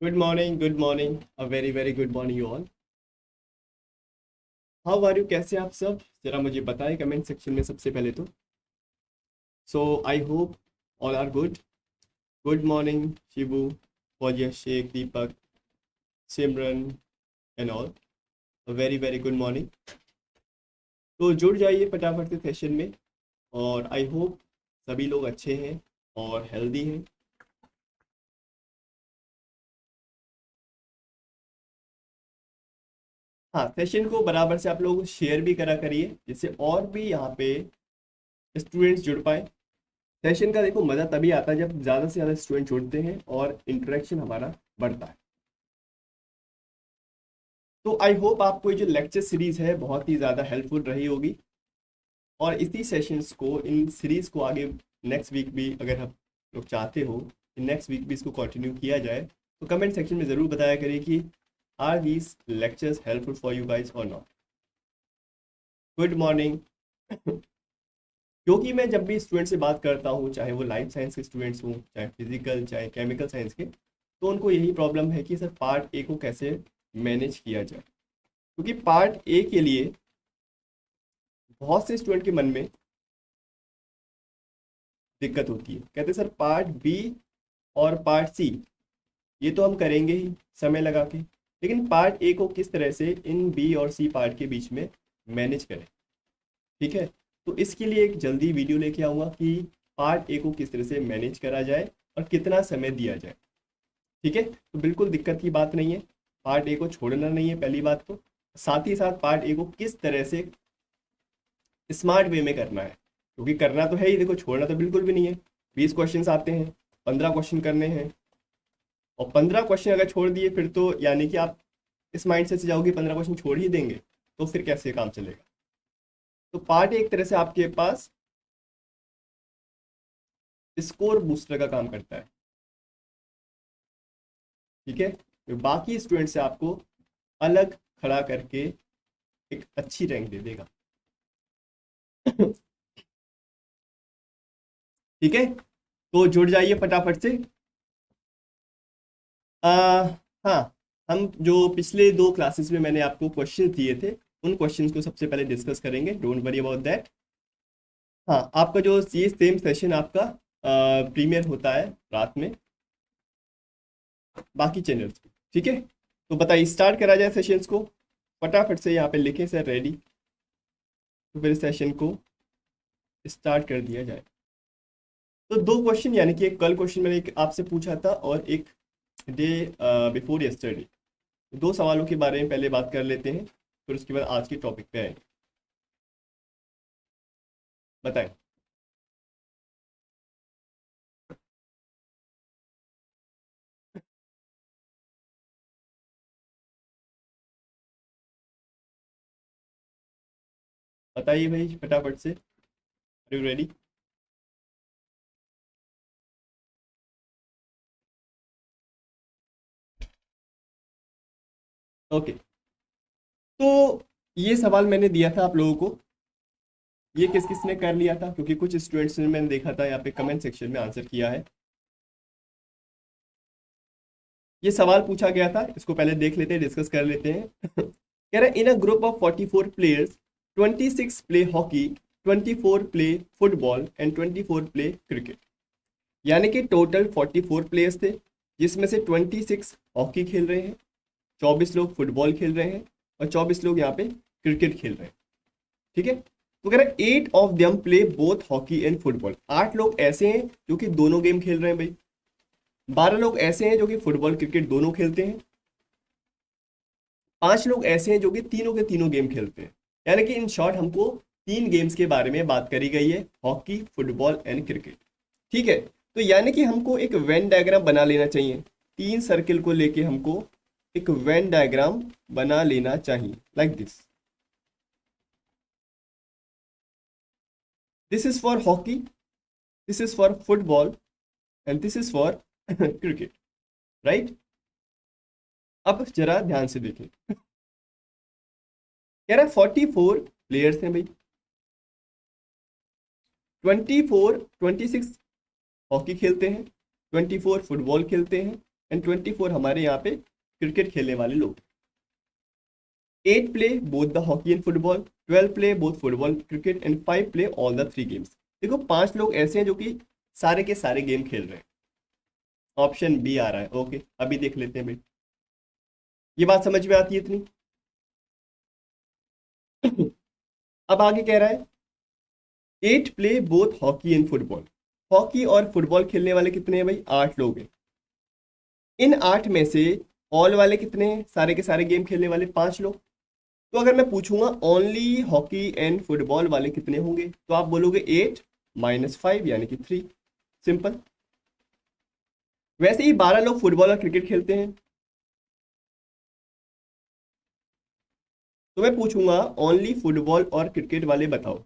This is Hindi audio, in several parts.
Good morning, a very very good morning you all. How are you, कैसे आप सब जरा मुझे बताएं कमेंट सेक्शन में सबसे पहले तो. So I hope all are good. Good morning Shibu, Fauzia Shaikh, Deepak, Simran and all. Very very good morning. तो जुड़ जाइए फटाफट से सेशन में. और आई होप सभी लोग अच्छे हैं और हेल्दी हैं. हाँ, सेशन को बराबर से आप लोग शेयर भी करा करिए जिससे और भी यहाँ पे स्टूडेंट्स जुड़ पाए. सेशन का देखो मज़ा तभी आता है जब ज़्यादा से ज़्यादा स्टूडेंट जुड़ते हैं और इंटरेक्शन हमारा बढ़ता है. तो आई होप आपको ये जो लेक्चर सीरीज है बहुत ही ज़्यादा हेल्पफुल रही होगी. और इसी सेशंस को, इन सीरीज को आगे नेक्स्ट वीक भी अगर आप लोग चाहते हो कि नेक्स्ट वीक भी इसको कंटिन्यू किया जाए तो कमेंट सेक्शन में ज़रूर बताया करिए कि are these lectures helpful for you guys और नॉट. Good morning. क्योंकि मैं जब भी स्टूडेंट से बात करता हूँ, चाहे वो लाइफ साइंस के स्टूडेंट्स हों, चाहे फिजिकल चाहे केमिकल साइंस के, तो उनको यही प्रॉब्लम है कि सर पार्ट ए को कैसे मैनेज किया जाए. क्योंकि पार्ट ए के लिए बहुत से स्टूडेंट के मन में दिक्कत होती है. कहते हैं सर पार्ट बी और पार्ट सी ये तो हम करेंगे ही समय लगा के, लेकिन पार्ट ए को किस तरह से इन बी और सी पार्ट के बीच में मैनेज करें. ठीक है, तो इसके लिए एक जल्दी वीडियो लेके आऊँगा कि पार्ट ए को किस तरह से मैनेज करा जाए और कितना समय दिया जाए. ठीक है, तो बिल्कुल दिक्कत की बात नहीं है. पार्ट ए को छोड़ना नहीं है पहली बात तो. साथ ही साथ पार्ट ए को किस तरह से स्मार्ट वे में करना है, क्योंकि करना तो है ही, देखो छोड़ना तो बिल्कुल भी नहीं है. 20 क्वेश्चन आते हैं, 15 क्वेश्चन करने हैं, और 15 क्वेश्चन अगर छोड़ दिए फिर तो यानी कि आप इस माइंड से जाओगे 15 क्वेश्चन छोड़ ही देंगे तो फिर कैसे काम चलेगा. तो पार्ट एक तरह से आपके पास स्कोर बूस्टर का काम करता है. ठीक है, तो बाकी स्टूडेंट से आपको अलग खड़ा करके एक अच्छी रैंक दे देगा. ठीक है, तो जुड़ जाइए फटाफट से. आ, हाँ, हम जो पिछले 2 क्लासेस में मैंने आपको क्वेश्चन दिए थे उन क्वेश्चंस को सबसे पहले डिस्कस करेंगे. Don't worry about that. हाँ, आपका जो ये सेम सेशन आपका प्रीमियर होता है रात में बाकी चैनल्स पे. ठीक है, तो बताइए स्टार्ट करा जाए सेशंस को. फटाफट से यहाँ पे लिखें सर रेडी, तो फिर सेशन को स्टार्ट कर दिया जाए. तो 2 क्वेश्चन, यानी कि एक कल क्वेश्चन मैंने एक आपसे पूछा था और एक डे बिफोर यस्टरडे. 2 सवालों के बारे में पहले बात कर लेते हैं, फिर उसके बाद आज के टॉपिक पे आएंगे. बताएं. बताइए भाई फटाफट से. Are you ready? ओके, तो ये सवाल मैंने दिया था आप लोगों को. ये किस किस ने कर लिया था, क्योंकि कुछ स्टूडेंट्स ने मैंने देखा था यहाँ पे कमेंट सेक्शन में आंसर किया है. ये सवाल पूछा गया था, इसको पहले देख लेते हैं, डिस्कस कर लेते हैं. कह रहा है in a group of 44 players 26 play hockey, 24 play football and 24 play cricket. यानी कि टोटल 44 प्लेयर्स थे, जिसमें से 26 हॉकी खेल रहे हैं, 24 लोग फुटबॉल खेल रहे हैं और 24 लोग यहाँ पे क्रिकेट खेल रहे हैं. ठीक है, तो कह रहा है 8 of them play both hockey and football. 8 लोग ऐसे हैं जो कि दोनों गेम खेल रहे हैं भाई. 12 लोग ऐसे हैं जो कि फुटबॉल क्रिकेट दोनों खेलते हैं. 5 लोग ऐसे हैं जो कि तीनों के तीनों गेम खेलते हैं. यानी कि इन शॉर्ट हमको 3 गेम्स के बारे में बात करी गई है, हॉकी फुटबॉल एंड क्रिकेट. ठीक है, तो यानी कि हमको एक वेन डायग्राम बना लेना चाहिए. 3 सर्किल को लेके हमको एक वेन डायग्राम बना लेना चाहिए like this. This is for hockey, this is for football and this is for cricket. Right, अब जरा ध्यान से देखें. कह रहा है 44 प्लेयर्स हैं भाई. 24 26 हॉकी खेलते हैं, 24 फुटबॉल खेलते हैं एंड 24 हमारे यहाँ पे क्रिकेट खेलने वाले लोग। 8 play both the hockey and football, 12 play both football cricket and 5 play all the 3 games. देखो 5 लोग ऐसे हैं जो कि सारे के सारे गेम खेल रहे हैं। ऑप्शन बी आ रहा है। ओके, अभी देख लेते हैं भाई, ये बात समझ में आती है इतनी। अब आगे कह रहा है 8 play both hockey and football. Hockey और फुटबॉल खेलने वाले कितने हैं भाई? 8 लोग हैं। इन 8 में से ऑल वाले कितने हैं? सारे के सारे गेम खेलने वाले 5 लोग। तो अगर मैं पूछूंगा ओनली हॉकी एंड फुटबॉल वाले कितने होंगे, तो आप बोलोगे 8 माइनस 5 यानी कि 3। सिंपल। वैसे ही 12 लोग फुटबॉल और क्रिकेट खेलते हैं, तो मैं पूछूंगा ओनली फुटबॉल और क्रिकेट वाले बताओ।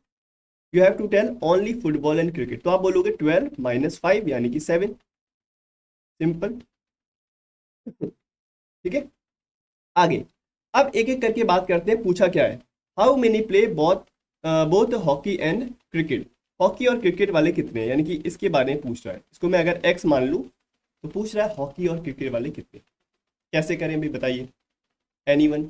You have to tell only football and cricket, तो आप बोलोगे 12 माइनस 5 यानी कि 7। सिंपल। ठीक है, आगे अब एक एक करके बात करते हैं। पूछा क्या है? How many play both both hockey and cricket. Hockey और क्रिकेट वाले कितने हैं, यानी कि इसके बारे में पूछ रहा है। इसको मैं अगर एक्स मान लूँ तो पूछ रहा है हॉकी और क्रिकेट वाले कितने। कैसे करें भाई बताइए, एनीवन?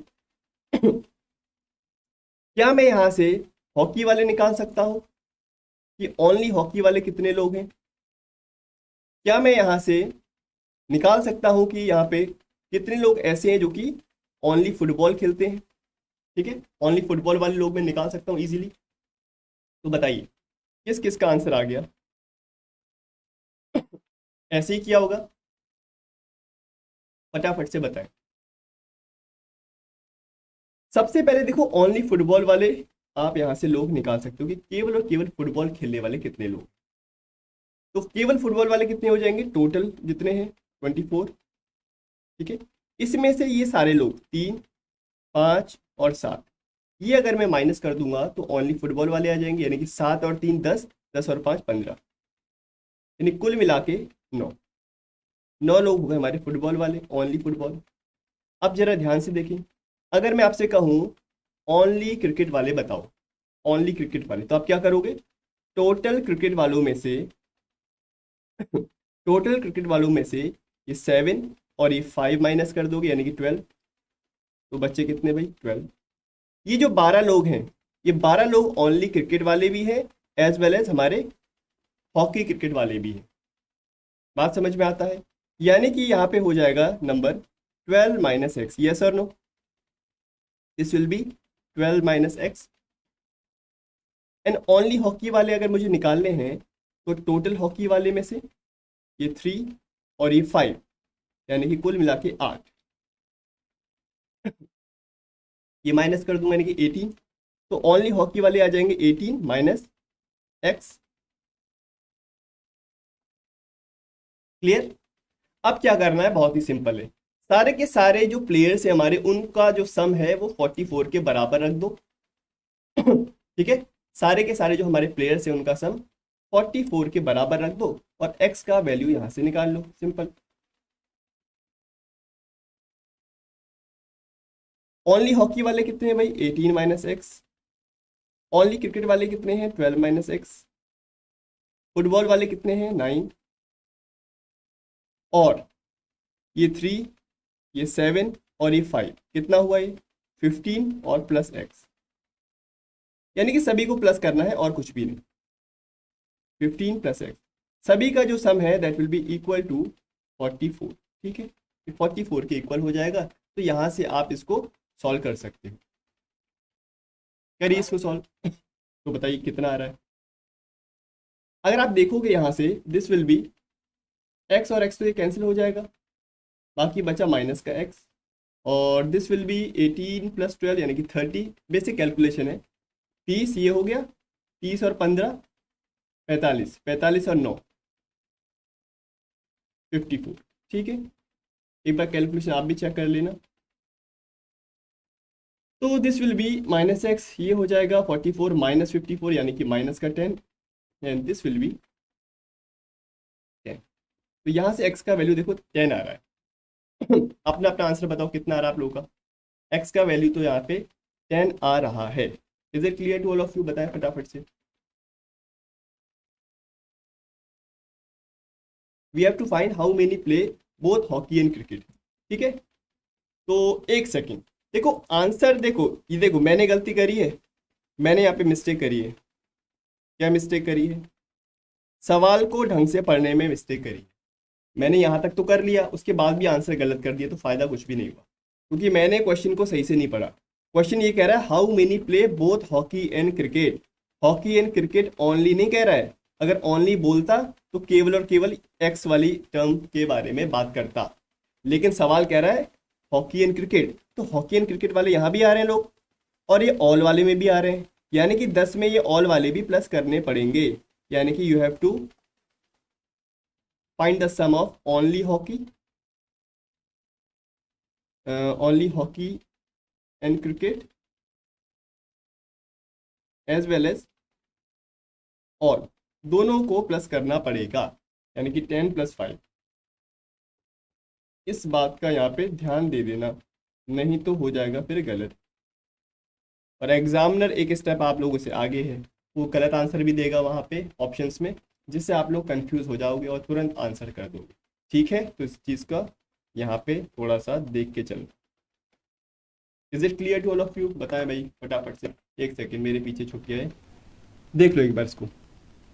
क्या मैं यहाँ से हॉकी वाले निकाल सकता हूँ कि ओनली हॉकी वाले कितने लोग हैं? क्या मैं यहाँ से निकाल सकता हूँ कि यहाँ पे कितने लोग ऐसे हैं जो कि ओनली फुटबॉल खेलते हैं? ठीक है, ओनली फुटबॉल वाले लोग मैं निकाल सकता हूँ इजीली। तो बताइए किस किस का आंसर आ गया? ऐसे ही किया होगा, फटाफट से बताएं। सबसे पहले देखो ओनली फुटबॉल वाले आप यहां से लोग निकाल सकते हो कि केवल और केवल फुटबॉल खेलने वाले कितने लोग। तो केवल फुटबॉल वाले कितने हो जाएंगे? टोटल जितने हैं 24। ठीक है, इसमें से ये सारे लोग 3, 5 और 7, ये अगर मैं माइनस कर दूंगा तो ओनली फुटबॉल वाले आ जाएंगे, यानी कि 7 और 3 10, 10 और 5 15, यानी कुल मिला के 9 लोग हो गए हमारे फुटबॉल वाले, ओनली फुटबॉल। अब जरा ध्यान से देखें, अगर मैं आपसे कहूँ ओनली क्रिकेट वाले बताओ, ओनली क्रिकेट वाले, तो आप क्या करोगे? टोटल क्रिकेट वालों में से टोटल क्रिकेट वालों में से ये 7 और ये 5 माइनस कर दोगे, यानी कि 12। तो बच्चे कितने भाई? 12। ये जो 12 लोग हैं, ये 12 लोग ओनली क्रिकेट वाले भी हैं एज वेल एज हमारे हॉकी क्रिकेट वाले भी हैं। बात समझ में आता है? यानी कि यहाँ पे हो जाएगा नंबर 12 माइनस एक्स। यस और no? This will be 12 minus X. And only hockey वाले अगर मुझे निकालने हैं तो टोटल हॉकी वाले में से ये 3 और ये 5, यानी कि कुल मिला के 8, ये माइनस कर दूंगा यानी कि 18। तो ओनली हॉकी वाले आ जाएंगे 18 माइनस एक्स। क्लियर? अब क्या करना है? बहुत ही सिंपल है। सारे के सारे जो प्लेयर्स हैं हमारे, उनका जो सम है वो 44 के बराबर रख दो। ठीक है, सारे के सारे जो हमारे प्लेयर्स हैं उनका सम 44 के बराबर रख दो और x का वैल्यू यहां से निकाल लो। सिंपल। ओनली हॉकी वाले कितने हैं भाई? 18 माइनस एक्स। ओनली क्रिकेट वाले कितने हैं? 12 माइनस एक्स। फुटबॉल वाले कितने हैं? 9। और ये 3, ये 7 और ये 5, कितना हुआ ये? 15 और प्लस एक्स, यानी कि सभी को प्लस करना है और कुछ भी नहीं। 15 प्लस एक्स, सभी का जो सम है that will be equal to 44। ठीक है, 44 के इक्वल हो जाएगा। तो यहाँ से आप इसको सॉल्व कर सकते हो। करिए इसको सॉल्व। तो बताइए कितना आ रहा है? अगर आप देखोगे यहाँ से दिस विल बी एक्स और एक्स तो ये कैंसिल हो जाएगा, बाकी बचा माइनस का एक्स। और दिस विल बी 18 प्लस 12 यानी कि 30। बेसिक कैलकुलेशन है। 30 ये हो गया, 30 और 15 45, 45 और 9 54। ठीक है, एक बार कैलकुलेशन आप भी चेक कर लेना। तो this will B minus x, ये हो जाएगा 44 माइनस 54 यानी कि माइनस का 10, एंड दिस विल बी 10। तो यहाँ से एक्स का वैल्यू देखो 10 आ रहा है। अपना अपना आंसर बताओ कितना आ रहा है आप लोगों का? एक्स का वैल्यू तो यहाँ पे 10 आ रहा है। Is it clear to all of you? बताएं फटाफट से। We have to find how many play both hockey and cricket. ठीक है, तो एक सेकेंड, देखो आंसर देखो, ये देखो मैंने गलती करी है, मैंने यहाँ पे मिस्टेक करी है। क्या मिस्टेक करी है? सवाल को ढंग से पढ़ने में मिस्टेक करी है। मैंने यहाँ तक तो कर लिया, उसके बाद भी आंसर गलत कर दिया, तो फायदा कुछ भी नहीं हुआ, क्योंकि मैंने क्वेश्चन को सही से नहीं पढ़ा। क्वेश्चन ये कह रहा है how many play both hockey and cricket. Hockey and cricket only नहीं कह रहा है, अगर ओनली बोलता तो केवल और केवल एक्स वाली टर्म के बारे में बात करता, लेकिन सवाल कह रहा है हॉकी एंड क्रिकेट, तो हॉकी एंड क्रिकेट वाले यहाँ भी आ रहे हैं लोग, और ये ऑल वाले में भी आ रहे हैं, यानी कि 10 में ये ऑल वाले भी प्लस करने पड़ेंगे, यानी कि you have to find the sum of only hockey and cricket as well as all, दोनों को प्लस करना पड़ेगा, यानी कि 10 + 5। इस बात का यहाँ पे ध्यान दे देना, नहीं तो हो जाएगा फिर गलत। और एग्जामिनर एक स्टेप आप लोगों से आगे है, वो गलत आंसर भी देगा वहाँ पे ऑप्शंस में, जिससे आप लोग कंफ्यूज हो जाओगे और तुरंत आंसर कर दोगे। ठीक है, तो इस चीज़ का यहाँ पे थोड़ा सा देख के चलना। Is it clear to all of you? बताएं भाई फटाफट से, एक सेकेंड मेरे पीछे छुप गया है, देख लो एक बार इसको।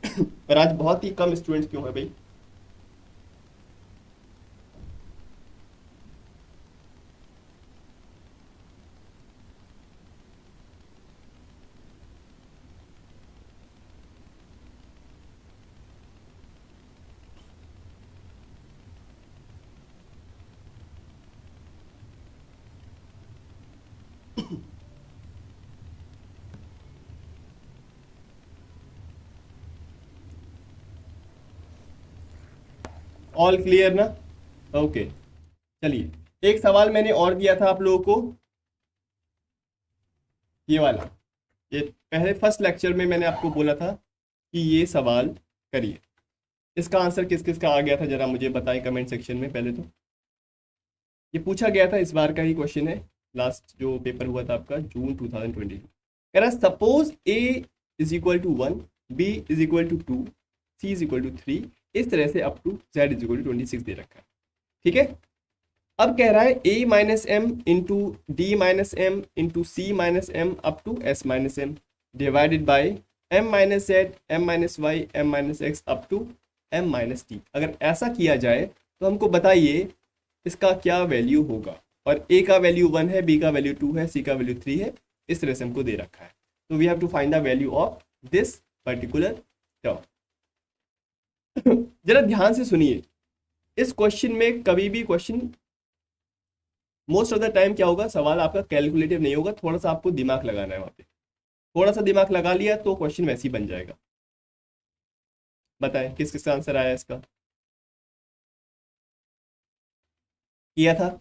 पर आज बहुत ही कम स्टूडेंट्स क्यों है भाई? ऑल क्लियर ना? ओके, चलिए एक सवाल मैंने और दिया था आप लोगों को, ये वाला, ये पहले फर्स्ट लेक्चर में मैंने आपको बोला था कि ये सवाल करिए। इसका आंसर किस किस का आ गया था जरा मुझे बताएं कमेंट सेक्शन में। पहले तो ये पूछा गया था, इस बार का ही क्वेश्चन है, लास्ट जो पेपर हुआ था आपका जून 2020। कह रहा सपोज a = 1, b = 2, c = 3, इस तरह से अप टू z = 26 दे रखा है। ठीक है, अब कह रहा है a - m into d - m into c - m up to s - m divided by m - z, m - y, m - x up to m - t। अगर ऐसा किया जाए तो हमको बताइए इसका क्या वैल्यू होगा। और a का वैल्यू 1 है, b का वैल्यू 2 है, c का वैल्यू 3 है, इस तरह से हमको दे रखा है। तो we have to find the value of this particular term. जरा ध्यान से सुनिए, इस क्वेश्चन में कभी भी question most of the time क्या होगा, सवाल आपका कैलकुलेटिव नहीं होगा, थोड़ा सा आपको दिमाग लगाना है वहां पे। थोड़ा सा दिमाग लगा लिया तो क्वेश्चन वैसे ही बन जाएगा। बताएं किस किस का आंसर आया इसका? किया था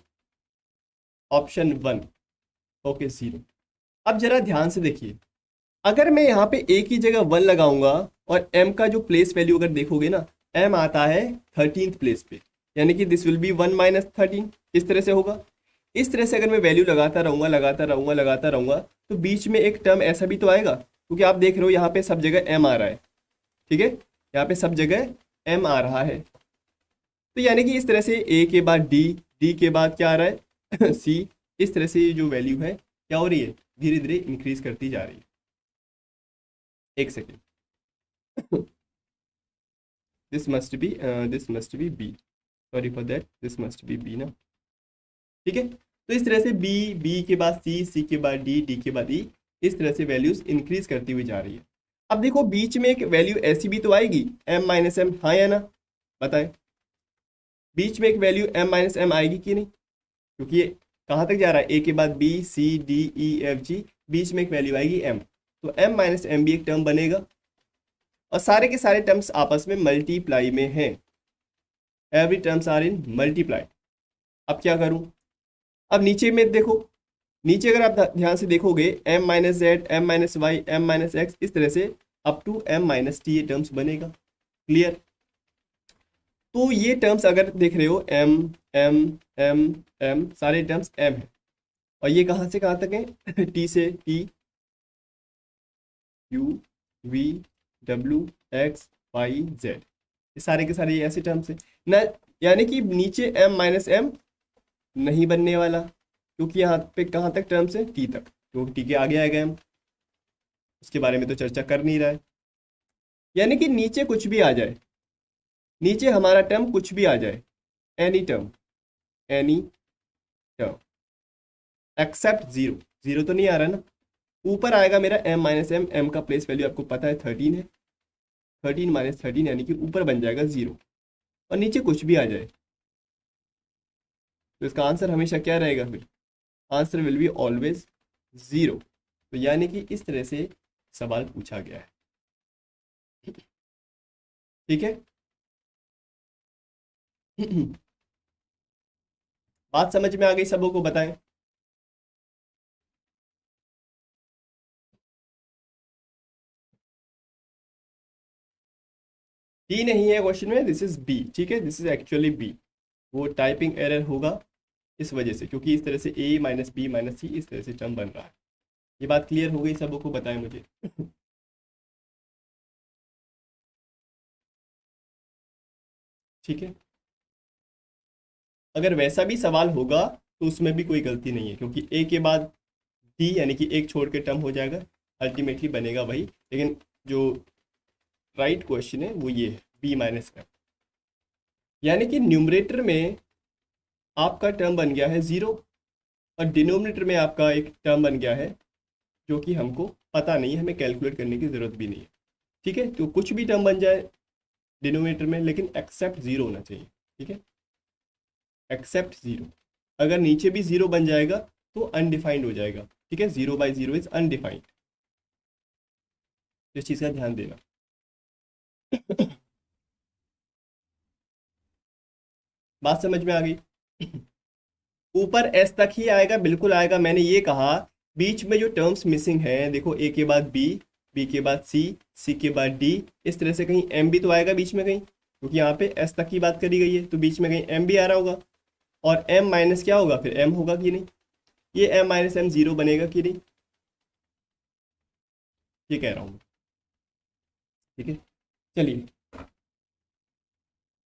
ऑप्शन 1, ओके 0। अब जरा ध्यान से देखिए, अगर मैं यहाँ पे a की जगह 1 लगाऊंगा और m का जो प्लेस वैल्यू अगर देखोगे ना, m आता है 13th प्लेस पे, यानी कि दिस विल बी 1 - 13, इस तरह से होगा। इस तरह से अगर मैं वैल्यू लगाता रहूंगा लगाता रहूंगा लगाता रहूंगा, तो बीच में एक टर्म ऐसा भी तो आएगा, क्योंकि आप देख रहे हो यहाँ पे सब जगह m आ रहा है। ठीक है, यहाँ पे सब जगह m आ रहा है, तो यानी कि इस तरह से a के बाद d, d के बाद क्या आ रहा है c, इस तरह से ये जो वैल्यू है क्या हो रही है, धीरे धीरे इंक्रीज करती जा रही है। एक second, this must be b, sorry for that, this must be b ना। ठीक है, तो इस तरह से b के बाद c के बाद d के बाद e, इस तरह से वैल्यूज इंक्रीज करती हुई जा रही है। अब देखो बीच में एक वैल्यू ऐसी भी तो आएगी m - m, हाँ या ना? बताएं, बीच में एक वैल्यू m - m आएगी कि नहीं? क्योंकि ये कहाँ तक जा रहा है, a के बाद b c d e f g, बीच में एक वैल्यू आएगी m, तो m - m भी एक टर्म बनेगा, और सारे के सारे टर्म्स आपस में मल्टीप्लाई में हैं, every terms are in multiply. अब क्या करूं, अब नीचे में देखो, नीचे अगर आप ध्यान से देखोगे m - z, m - y, m - x, इस तरह से अप टू m - t ये टर्म्स बनेगा। क्लियर? तो ये टर्म्स अगर देख रहे हो m m m m, सारे टर्म्स m है, और ये कहाँ से कहाँ तक है t से t, u v w x y z, ये सारे के सारे ऐसे टर्म्स हैं ना। यानी कि नीचे m माइनस एम नहीं बनने वाला, क्योंकि यहाँ पे कहाँ तक टर्म्स है, टी तक, क्योंकि टी के आगे आएगा m, उसके बारे में तो चर्चा कर नहीं रहा है। यानी कि नीचे कुछ भी आ जाए, नीचे हमारा टर्म कुछ भी आ जाए, any term, any term except zero, zero तो नहीं आ रहा ना, ऊपर आएगा मेरा m माइनस एम, एम का प्लेस वैल्यू आपको पता है 13 है, 13 माइनस 13 यानी कि ऊपर बन जाएगा जीरो, और नीचे कुछ भी आ जाए, तो इसका आंसर हमेशा क्या रहेगा फिर, answer will be always zero. तो यानी कि इस तरह से सवाल पूछा गया है। ठीक है। बात समझ में आ गई सबों को, बताएं। डी नहीं है क्वेश्चन में, दिस इज बी। ठीक है, दिस इज एक्चुअली बी, वो टाइपिंग एरर होगा इस वजह से, क्योंकि इस तरह से A minus B minus C इस तरह से टर्म बन रहा है। ये बात क्लियर हो गई सबों को, बताएं मुझे। ठीक है, अगर वैसा भी सवाल होगा तो उसमें भी कोई गलती नहीं है, क्योंकि ए के बाद डी यानी कि एक छोड़ के टर्म हो जाएगा, अल्टीमेटली बनेगा वही। लेकिन जो राइट क्वेश्चन है वो ये है, बी माइनस का, यानी कि न्यूमरेटर में आपका टर्म बन गया है जीरो, और डिनोमिनेटर में आपका एक टर्म बन गया है जो कि हमको पता नहीं है, हमें कैलकुलेट करने की ज़रूरत भी नहीं है। ठीक है, तो कुछ भी टर्म बन जाए डिनोमिनेटर में, लेकिन एक्सेप्ट ज़ीरो होना चाहिए। ठीक है, एक्सेप्ट ज़ीरो, अगर नीचे भी ज़ीरो बन जाएगा तो अनडिफाइंड हो जाएगा। ठीक है, zero by zero is undefined, इस चीज़ का ध्यान देना। बात समझ में आ गई। ऊपर एस तक ही आएगा, बिल्कुल आएगा, मैंने ये कहा बीच में जो टर्म्स मिसिंग हैं, देखो ए के बाद बी, बी के बाद सी, सी के बाद डी, इस तरह से कहीं एम भी तो आएगा बीच में कहीं, क्योंकि यहाँ पे एस तक की बात करी गई है, तो बीच में कहीं एम भी आ रहा होगा, और एम माइनस क्या होगा फिर, एम होगा कि नहीं, ये एम माइनस एम जीरो बनेगा कि नहीं, ये कह रहा हूँ। ठीक है, चलिए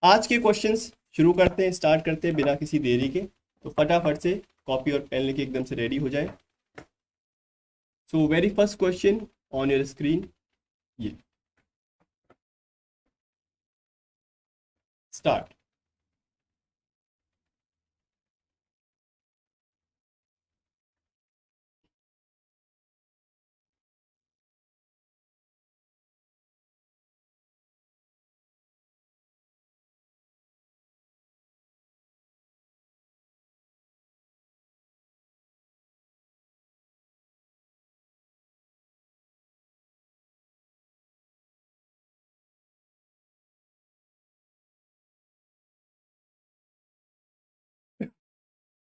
आज के क्वेश्चंस शुरू करते हैं, स्टार्ट करते हैं बिना किसी देरी के। तो फटाफट से कॉपी और पेन लेके एकदम से रेडी हो जाए। So very first question on your screen, ये स्टार्ट।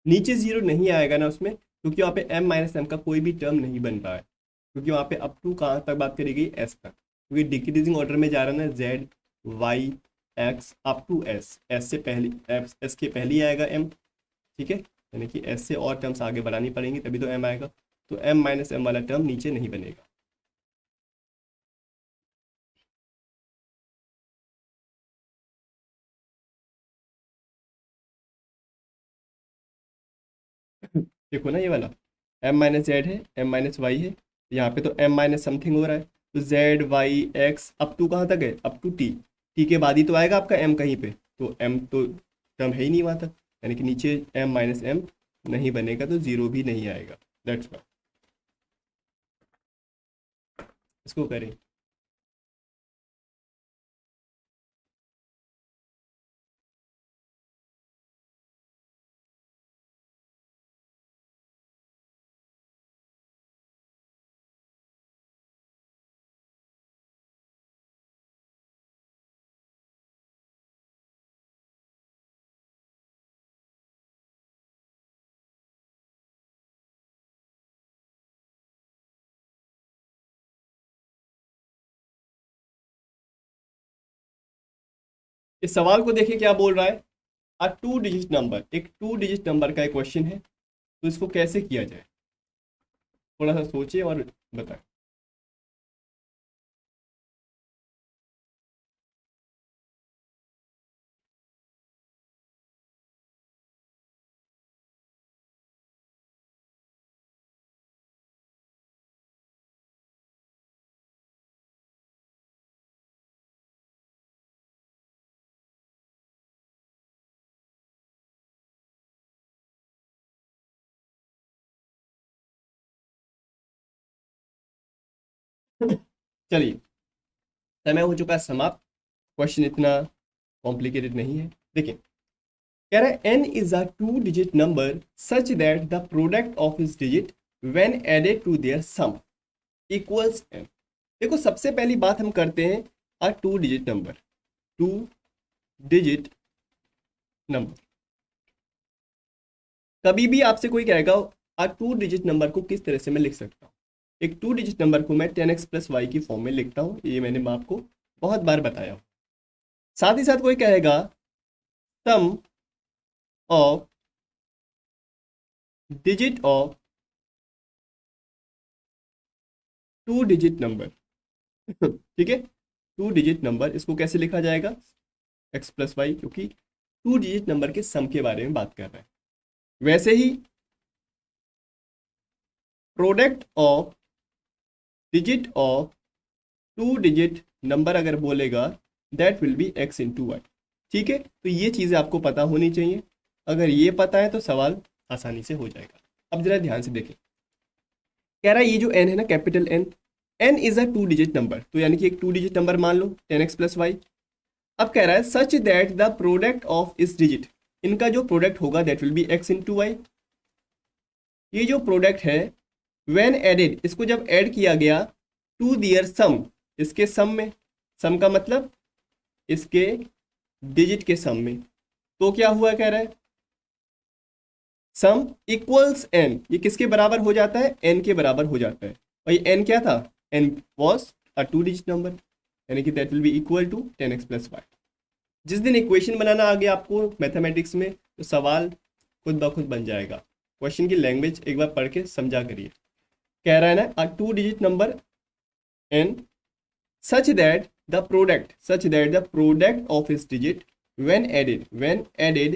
नीचे जीरो नहीं आएगा ना उसमें, क्योंकि वहाँ पे m माइनस एम का कोई भी टर्म नहीं बन रहा है, क्योंकि वहाँ पे अप टू कहाँ तक बात करी गई, s तक, क्योंकि डिक्रीजिंग ऑर्डर में जा रहा है ना, z y x up to s, s से पहले, s के पहले ही आएगा m। ठीक है, यानी कि s से और टर्म्स आगे बढ़ानी पड़ेंगी तभी तो m आएगा, तो m माइनस एम वाला टर्म नीचे नहीं बनेगा। देखो ना ये वाला m माइनस जेड है, m माइनस वाई है, यहाँ पे तो m माइनस समथिंग हो रहा है, तो z y x up to कहाँ तक है, अप टू t, t के बाद ही तो आएगा आपका m कहीं पे, तो m तो टर्म है ही नहीं वहाँ तक, यानी कि नीचे m माइनस एम नहीं बनेगा, तो जीरो भी नहीं आएगा, दैट्स वाई। इसको करें। इस सवाल को देखिए क्या बोल रहा है, अ टू डिजिट नंबर, एक टू डिजिट नंबर का एक क्वेश्चन है, तो इसको कैसे किया जाए, थोड़ा सा सोचिए और बताएं। चलिए, समय हो चुका है समाप्त। क्वेश्चन इतना कॉम्प्लिकेटेड नहीं है। देखिए, कह रहा है n is a two digit number such that the product of इस digit when added to their sum equals n। देखो, सबसे पहली बात हम करते हैं a two digit number. Two digit number, कभी भी आपसे कोई कहेगा अ टू डिजिट नंबर को किस तरह से मैं लिख सकता हूँ, एक टू डिजिट नंबर को मैं 10x प्लस वाई की फॉर्म में लिखता हूँ, ये मैंने आपको बहुत बार बताया। साथ ही साथ कोई कहेगा sum of digit of two digit number. ठीक है, टू डिजिट नंबर इसको कैसे लिखा जाएगा, एक्स प्लस वाई, क्योंकि टू डिजिट नंबर के सम के बारे में बात कर रहे हैं। वैसे ही product of digit of two digit number अगर बोलेगा that will be X into Y. ठीक है, तो ये चीज़ें आपको पता होनी चाहिए। अगर ये पता है तो सवाल आसानी से हो जाएगा। अब जरा ध्यान से देखें, कह रहा है ये जो एन है ना, capital N, N is a two digit number, तो यानी कि एक टू डिजिट नंबर मान लो 10x प्लस वाई। अब कह रहा है such that the product of इस डिजिट, इनका जो प्रोडक्ट होगा that will be X into Y. ये जो प्रोडक्ट है व्हेन एडेड, इसको जब ऐड किया गया टू दियर सम, इसके सम में, सम का मतलब इसके डिजिट के सम में, तो क्या हुआ, कह रहा है सम इक्वल्स एन, ये किसके बराबर हो जाता है, एन के बराबर हो जाता है। और ये एन क्या था, N was a two digit number, यानी कि that will be equal to 10x plus Y. जिस दिन इक्वेशन बनाना आ गया आपको मैथमेटिक्स में, तो सवाल खुद ब खुद बन जाएगा। क्वेश्चन की लैंग्वेज एक बार पढ़ के समझा करिए। कह रहा है ना a two digit number N such that the product of its digit when added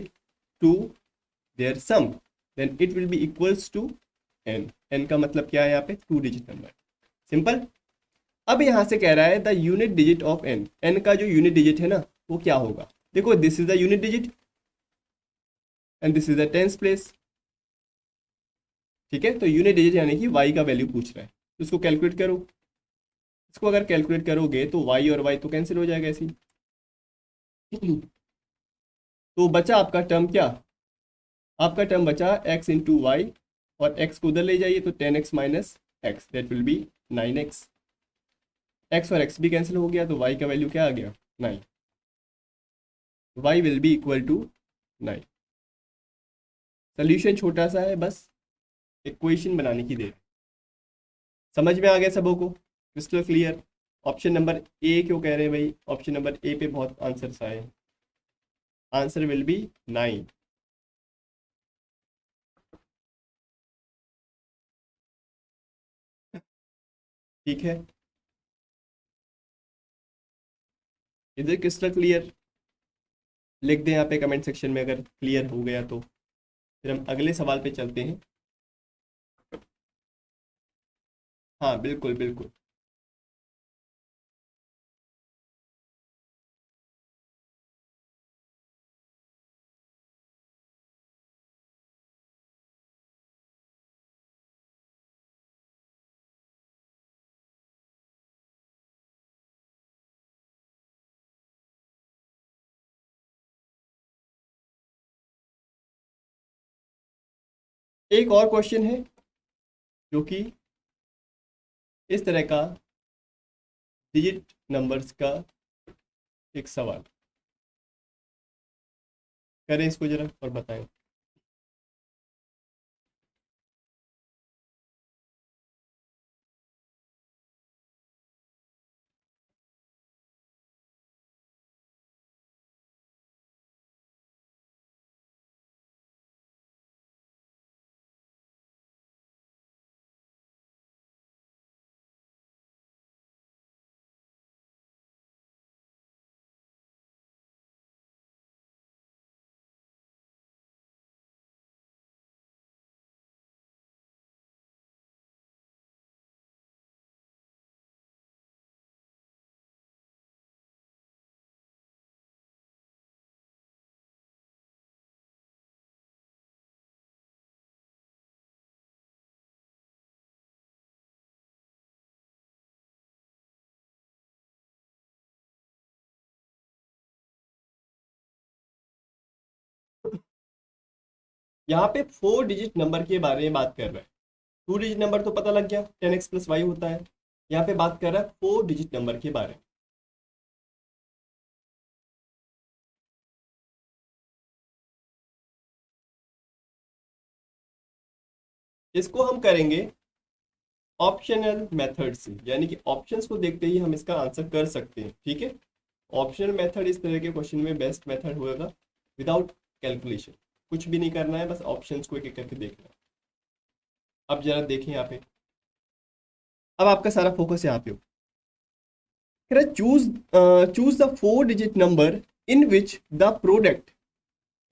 to their sum then it will be equals to n का मतलब क्या है यहाँ पे, टू डिजिट नंबर, सिंपल। अब यहाँ से कह रहा है the unit digit of n का जो यूनिट डिजिट है ना वो क्या होगा। देखो, this is the unit digit and this is the tens place. ठीक है, तो यूनिट डिजिट यानी कि y का वैल्यू पूछ रहा है, तो इसको कैलकुलेट करो। इसको अगर कैलकुलेट करोगे तो y और y तो कैंसिल हो जाएगा ऐसे ही। तो बचा आपका टर्म क्या, आपका टर्म बचा x इंटू वाई, और x को उधर ले जाइए तो 10x minus x that will B 9x। x और x भी कैंसिल हो गया तो y का वैल्यू क्या आ गया, 9। y will be equal to 9। Solution छोटा सा है, बस इक्वेशन बनाने की देर। समझ में आ गया सबों को, crystal clear. Option number A क्यों कह रहे हैं भाई, ऑप्शन नंबर ए पे बहुत आंसर्स आए हैं, आंसर विल बी 9। ठीक है, इधर क्रिस्टल क्लियर लिख दें यहाँ पे कमेंट सेक्शन में अगर क्लियर हो गया तो, फिर हम अगले सवाल पे चलते हैं। हाँ बिल्कुल बिल्कुल। एक और क्वेश्चन है जो कि इस तरह का डिजिट नंबर्स का एक सवाल करें, इसको जरा और बताएं। यहाँ पे 4 डिजिट नंबर के बारे में बात कर रहा है। 2 डिजिट नंबर तो पता लग गया 10x+y होता है। यहाँ पे बात कर रहा है 4 डिजिट नंबर के बारे में। इसको हम करेंगे ऑप्शनल मेथड से, यानी कि ऑप्शंस को देखते ही हम इसका आंसर कर सकते हैं। ठीक है, ऑप्शनल मेथड इस तरह के क्वेश्चन में बेस्ट मेथड होगा, विदाउट कैलकुलेशन। कुछ भी नहीं करना है, बस ऑप्शंस को एक एक करके देखना है। अब जरा देखें यहाँ पे, अब आपका सारा फोकस यहाँ पे हो। Choose choose the 4 digit number in which the product,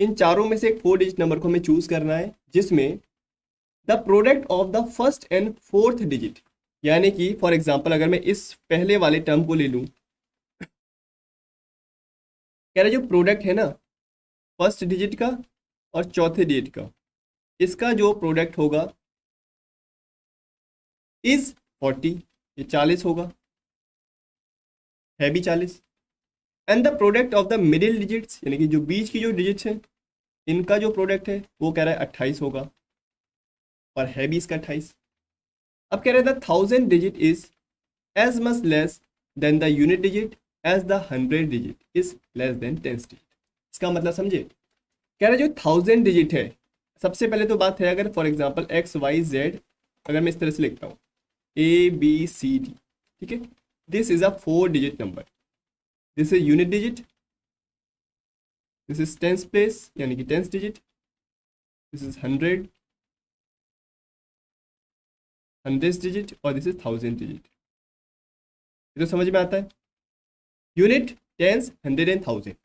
इन चारों में से एक 4 डिजिट नंबर को हमें चूज करना है जिसमें the product of the first and fourth digit, यानी कि फॉर एग्जाम्पल अगर मैं इस पहले वाले टर्म को ले लूं, कह रहा जो प्रोडक्ट है ना फर्स्ट डिजिट का और चौथे डिजिट का, इसका जो प्रोडक्ट होगा इज 40, ये 40 होगा, है भी 40। And the product of the middle digits, यानी कि जो बीच की जो डिजिट्स हैं, इनका जो प्रोडक्ट है वो कह रहा है 28 होगा, और है भी इसका 28। अब कह रहे हैं the 1000 digit is as much less than the unit digit as the 100 digit is less than 10 digit. इसका मतलब समझे, कह रहे जो 1000 डिजिट है, सबसे पहले तो बात है अगर फॉर एग्जाम्पल XYZ, अगर मैं इस तरह से लिखता हूँ ABCD, ठीक है, this is a 4 digit number, this is unit digit, this is tens place यानी कि tens digit, this is 100 digit, और दिस इज 1000 डिजिट। ये तो समझ में आता है, यूनिट, टेंस, 100 एंड 1000।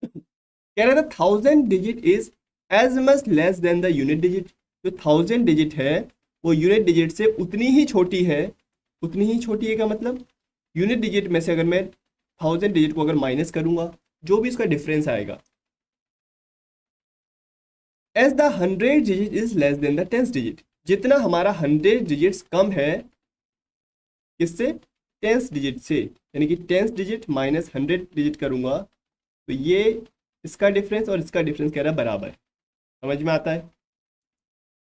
कह रहा था 1000 digit is as much less than the unit digit, जो 1000 डिजिट है वो यूनिट डिजिट से उतनी ही छोटी है। उतनी ही छोटी है का मतलब यूनिट डिजिट में से अगर मैं 1000 डिजिट को अगर माइनस करूंगा, जो भी इसका डिफरेंस आएगा, as the 100 digit is less than the tens digit, जितना हमारा 100 डिजिट्स कम है किससे, टेंस डिजिट से, यानी कि टेंस डिजिट माइनस 100 डिजिट करूंगा तो ये इसका डिफरेंस और इसका डिफरेंस कह रहा है बराबर। समझ में आता है,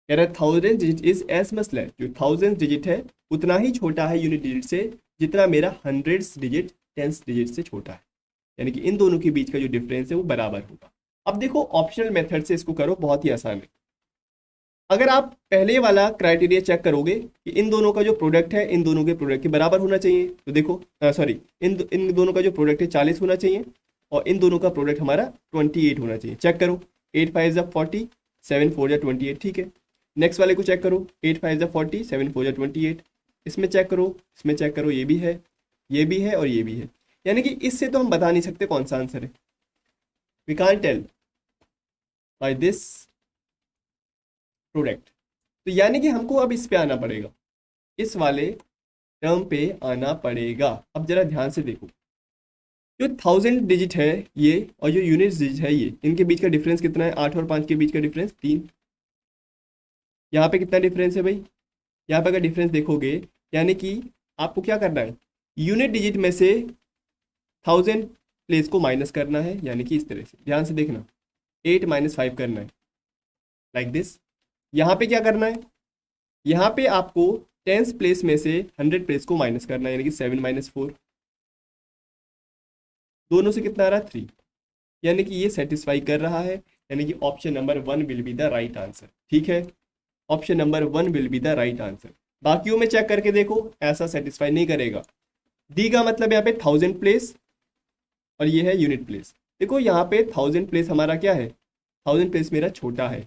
कह रहा है 1000 digit is as much less, जो 1000 डिजिट है उतना ही छोटा है यूनिट डिजिट से जितना मेरा 100 डिजिट टेंस डिजिट से छोटा है, यानी कि इन दोनों के बीच का जो डिफरेंस है वो बराबर होगा। अब देखो ऑप्शनल मेथड से इसको करो, बहुत ही आसान है। अगर आप पहले वाला क्राइटेरिया चेक करोगे कि इन दोनों का जो प्रोडक्ट है इन दोनों के प्रोडक्ट के बराबर होना चाहिए, तो देखो सॉरी, इन दोनों का जो प्रोडक्ट है 40 होना चाहिए, और इन दोनों का प्रोडक्ट हमारा 28 होना चाहिए। चेक करो, 8 5 जा 40, 7 4 जा 28, ठीक है। नेक्स्ट वाले को चेक करो, 8 5 जा 40, 7 4 जा 28। इसमें चेक करो, इसमें चेक करो, ये भी है, ये भी है और ये भी है, यानी कि इससे तो हम बता नहीं सकते कौन सा आंसर है। We can't tell by this product. तो यानी कि हमको अब इस पे आना पड़ेगा, इस वाले टर्म पे आना पड़ेगा। अब जरा ध्यान से देखो, जो 1000 डिजिट है ये और जो यूनिट डिजिट है ये, इनके बीच का डिफरेंस कितना है, 8 और 5 के बीच का डिफरेंस 3। यहाँ पे कितना डिफरेंस है भाई, यहाँ पे अगर डिफरेंस देखोगे, यानी कि आपको क्या करना है, यूनिट डिजिट में से 1000 प्लेस को माइनस करना है, यानी कि इस तरह से ध्यान से देखना, 8 - 5 करना है, लाइक दिस। यहाँ पे क्या करना है, यहाँ पे आपको टेंस प्लेस में से 100 प्लेस को माइनस करना है, यानी कि 7 - 4, दोनों से कितना आ रहा है 3, यानी कि ये सेटिस्फाई कर रहा है, यानी कि option number 1 will be the right answer. ठीक है, option number 1 will be the right answer. बाकियों में चेक करके देखो, ऐसा सेटिस्फाई नहीं करेगा। डी का मतलब यहाँ पे 1000 प्लेस और ये है यूनिट प्लेस। देखो यहाँ पे 1000 प्लेस हमारा क्या है, 1000 प्लेस मेरा छोटा है,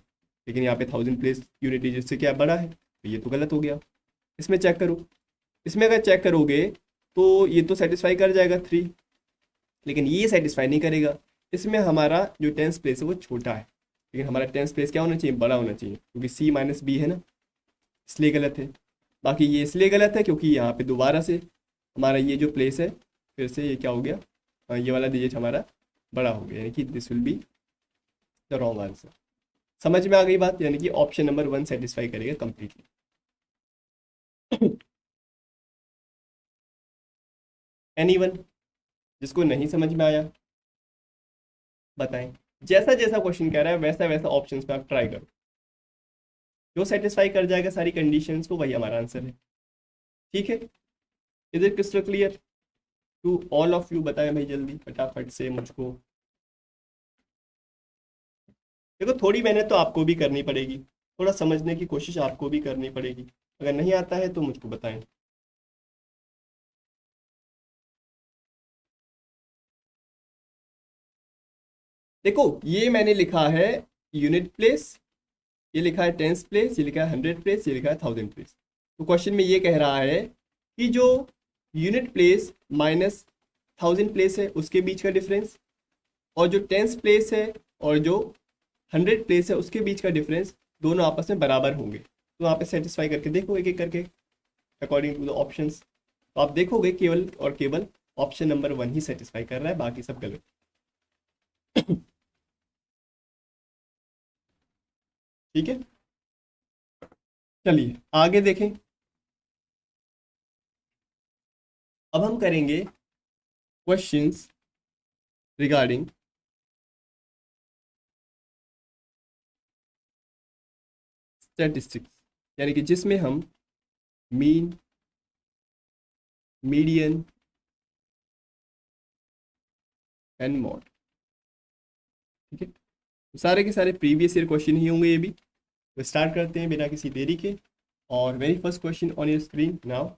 लेकिन यहाँ पे 1000 प्लेस यूनिट डिजिट से क्या बड़ा है, तो ये तो गलत हो गया। इसमें चेक करो, इसमें अगर चेक करोगे तो ये तो सेटिस्फाई कर जाएगा 3, लेकिन ये सेटिस्फाई नहीं करेगा। इसमें हमारा जो टेंस प्लेस है वो छोटा है, लेकिन हमारा टेंस प्लेस क्या होना चाहिए, बड़ा होना चाहिए, क्योंकि C - B है ना, इसलिए गलत है। बाकी ये इसलिए गलत है क्योंकि यहाँ पे दोबारा से हमारा ये जो प्लेस है फिर से ये क्या हो गया, ये वाला डिजिट हमारा बड़ा हो गया, यानी कि this will be the wrong answer. समझ में आ गई बात, यानी कि ऑप्शन नंबर 1 सेटिस्फाई करेगा कंप्लीटली। एनीवन जिसको नहीं समझ में आया बताएं, जैसा जैसा क्वेश्चन कह रहा है वैसा वैसा ऑप्शंस पे आप ट्राई करो। जो सेटिस्फाई कर जाएगा सारी कंडीशंस को वही हमारा आंसर है। ठीक है, is it crystal clear to all of you? बताएं भाई जल्दी फटाफट से मुझको। देखो थोड़ी मेहनत तो आपको भी करनी पड़ेगी, थोड़ा समझने की कोशिश आपको भी करनी पड़ेगी। अगर नहीं आता है तो मुझको बताएं। देखो ये मैंने लिखा है यूनिट प्लेस, ये लिखा है टेंस प्लेस, ये लिखा है 100 प्लेस, ये लिखा है 1000 प्लेस। तो क्वेश्चन में ये कह रहा है कि जो यूनिट प्लेस माइनस 1000 प्लेस है उसके बीच का डिफरेंस, और जो टेंस प्लेस है और जो 100 प्लेस है उसके बीच का डिफरेंस दोनों आपस में बराबर होंगे। तो वहाँ पे सेटिस्फाई करके देखो एक एक करके अकॉर्डिंग टू द ऑप्शंस। तो आप देखोगे केवल और केवल ऑप्शन नंबर 1 ही सेटिस्फाई कर रहा है, बाकी सब गलत। ठीक है, चलिए आगे देखें। अब हम करेंगे क्वेश्चंस रिगार्डिंग स्टैटिस्टिक्स, यानी कि जिसमें हम मीन, मीडियन एंड मॉड। ठीक है, तो सारे के सारे प्रीवियस ईयर क्वेश्चन ही होंगे ये भी। तो स्टार्ट करते हैं बिना किसी देरी के। और very first question on your screen now.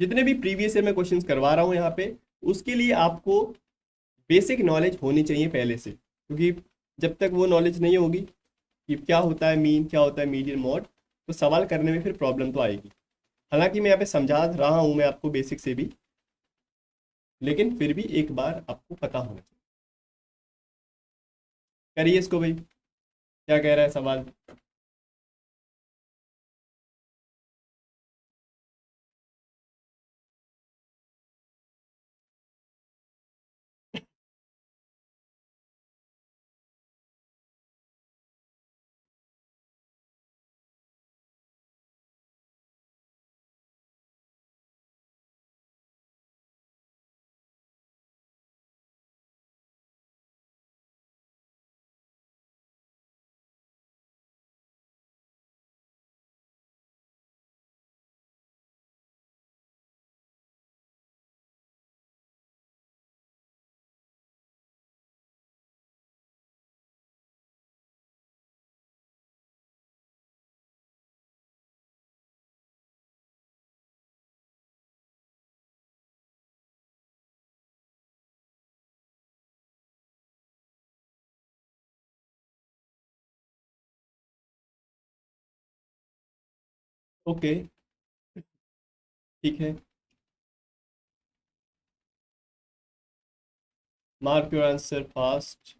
जितने भी प्रीवियस ईयर में क्वेश्चंस करवा रहा हूँ यहाँ पे, उसके लिए आपको बेसिक नॉलेज होनी चाहिए पहले से, क्योंकि जब तक वो नॉलेज नहीं होगी कि क्या होता है मीन, क्या होता है मीडियन, मॉड, तो सवाल करने में फिर प्रॉब्लम तो आएगी। हालांकि मैं यहाँ पे समझा रहा हूँ मैं आपको बेसिक से भी, लेकिन फिर भी एक बार आपको पता होना चाहिए। करिए इसको भाई, क्या कह रहा है सवाल। ओके, ठीक है, मार्क योर आंसर फास्ट।